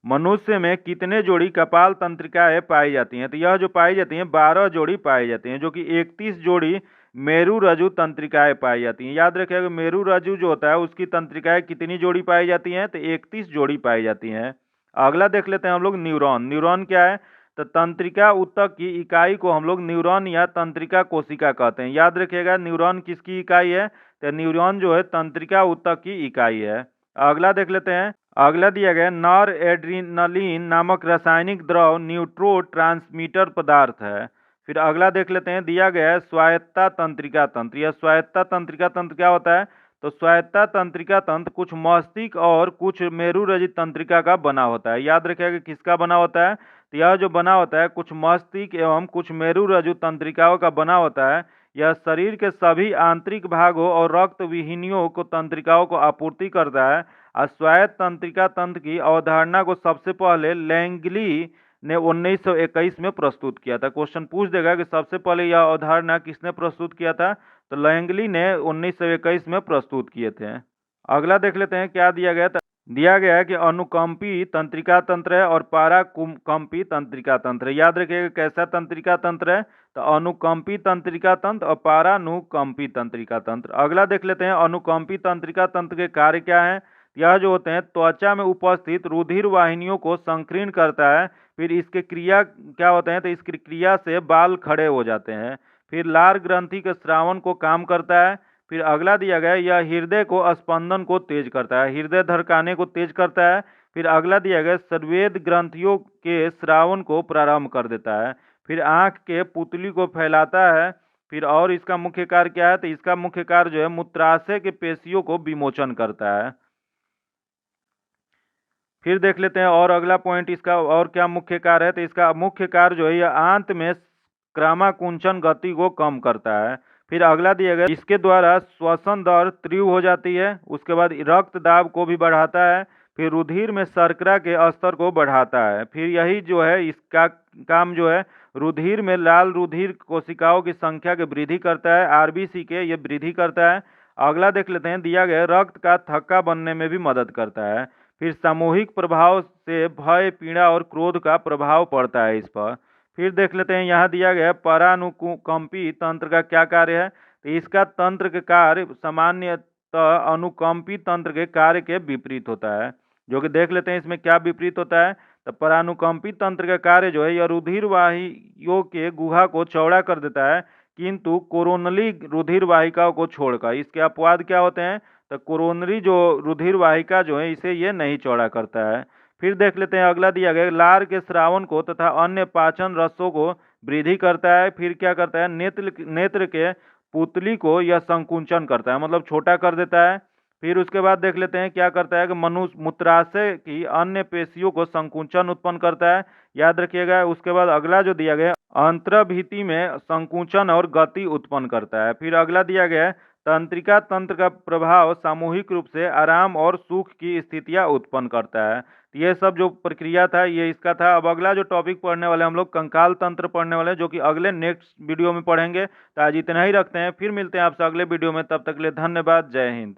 मनुष्य में कितने जोड़ी कपाल तंत्रिकाएं पाई जाती हैं, तो यह जो पाई जाती हैं 12 जोड़ी पाई जाती हैं, जो कि 31 जोड़ी मेरु रज्जु तंत्रिकाएं पाई जाती हैं। याद रखिएगा, मेरु रज्जु जो होता है उसकी तंत्रिकाएं कितनी जोड़ी पाई जाती हैं, तो 31 जोड़ी पाई जाती हैं। अगला देख लेते हैं हम लोग न्यूरॉन। न्यूरॉन क्या है, तो तंत्रिका ऊतक की इकाई को हम लोग न्यूरॉन या तंत्रिका कोशिका कहते हैं। याद रखिएगा, न्यूरॉन किसकी इकाई है, तो न्यूरॉन जो है तंत्रिका ऊतक की इकाई है। अगला देख लेते हैं, अगला दिया गया नॉर एड्रीनलिन नामक रासायनिक द्रव न्यूट्रो ट्रांसमीटर पदार्थ है। फिर अगला देख लेते हैं, दिया गया है स्वायत्ता तंत्रिका तंत्र। यह स्वायत्ता तंत्रिका तंत्र क्या होता है, तो स्वायत्ता तंत्रिका तंत्र कुछ मस्तिष्क और कुछ मेरु रजित तंत्रिका का बना होता है। याद रखिएगा किसका बना होता है, तो यह जो बना होता है कुछ मस्तिष्क एवं कुछ मेरु रज्जु तंत्रिकाओं का बना होता है। यह शरीर के सभी आंतरिक भागों और रक्त विहीनियों को तंत्रिकाओं को आपूर्ति करता है। स्वायत्त तंत्रिका तंत्र की अवधारणा को सबसे पहले लैंगली ने 1921 में प्रस्तुत किया था। क्वेश्चन पूछ देगा कि सबसे पहले यह अवधारणा किसने प्रस्तुत किया था, तो लैंगली ने 1921 में प्रस्तुत किए थे। अगला देख लेते हैं क्या दिया गया था। दिया गया है कि अनुकंपी तंत्रिका तंत्र है और पाराकंपी तंत्रिका तंत्र है। याद रखिएगा कैसा तंत्रिका तंत्र है, तो अनुकंपी तंत्रिका तंत्र और पारानुकंपी तंत्रिका तंत्र। अगला देख लेते हैं, अनुकंपी तंत्रिका तंत्र के कार्य क्या है। यह जो होते हैं त्वचा में उपस्थित रुधिर वाहिनियों को संकीर्ण करता है। फिर इसके क्रिया क्या होते हैं, तो इसकी क्रिया से बाल खड़े हो जाते हैं। फिर लार ग्रंथि के स्रावन को काम करता है। फिर अगला दिया गया, यह हृदय को स्पंदन को तेज करता है, हृदय धड़काने को तेज करता है। फिर अगला दिया गया, संवेद ग्रंथियों के स्रावन को प्रारंभ कर देता है। फिर आंख के पुतली को फैलाता है। फिर और इसका मुख्य कार्य क्या है, तो इसका मुख्य कार्य जो है मूत्राशय के पेशियों को विमोचन करता है। फिर देख लेते हैं और अगला पॉइंट इसका और क्या मुख्य कार्य है, तो इसका मुख्य कार्य जो है यह आंत में क्रामाकुंचन गति को कम करता है। फिर अगला दिया गया, इसके द्वारा श्वसन दर तीव्र हो जाती है। उसके बाद रक्त दाब को भी बढ़ाता है। फिर रुधिर में शर्करा के स्तर को बढ़ाता है। फिर यही जो है इसका काम जो है रुधिर में लाल रुधिर कोशिकाओं की संख्या की वृद्धि करता है, आरबीसी के ये वृद्धि करता है। अगला देख लेते हैं, दिया गया रक्त का थक्का बनने में भी मदद करता है। फिर सामूहिक प्रभाव से भय पीड़ा और क्रोध का प्रभाव पड़ता है इस पर। फिर देख लेते हैं, यहाँ दिया गया परानुकंपी तंत्र का क्या कार्य है, तो इसका तंत्र के कार्य सामान्यतः अनुकंपी तंत्र के कार्य के विपरीत होता है। जो कि देख लेते हैं इसमें क्या विपरीत होता है, तो परानुकंपी तंत्र का कार्य जो है यह रुधिर वाहियों के गुहा को चौड़ा कर देता है, किंतु कोरोनरी रुधिर वाहिकाओं को छोड़कर। इसके अपवाद क्या होते हैं, तो कोरोनरी जो रुधिर वाहिका जो है इसे ये नहीं चौड़ा करता है। फिर देख लेते हैं अगला दिया गया, लार के स्रावन को तथा अन्य पाचन रसों को वृद्धि करता है। फिर क्या करता है, नेत्र के पुतली को यह संकुचन करता है, मतलब छोटा कर देता है। फिर उसके बाद देख लेते हैं क्या करता है कि मनुष्य मूत्राशय की अन्य पेशियों को संकुचन उत्पन्न करता है। याद रखिएगा। उसके बाद अगला जो दिया गया, अंतर्भित्ति में संकुचन और गति उत्पन्न करता है। फिर अगला दिया गया, तंत्रिका तंत्र का प्रभाव सामूहिक रूप से आराम और सुख की स्थितियां उत्पन्न करता है। तो ये सब जो प्रक्रिया था ये इसका था। अब अगला जो टॉपिक पढ़ने वाले हम लोग कंकाल तंत्र पढ़ने वाले हैं, जो कि अगले नेक्स्ट वीडियो में पढ़ेंगे। तो आज इतना ही रखते हैं, फिर मिलते हैं आपसे अगले वीडियो में। तब तक के लिए धन्यवाद। जय हिंद।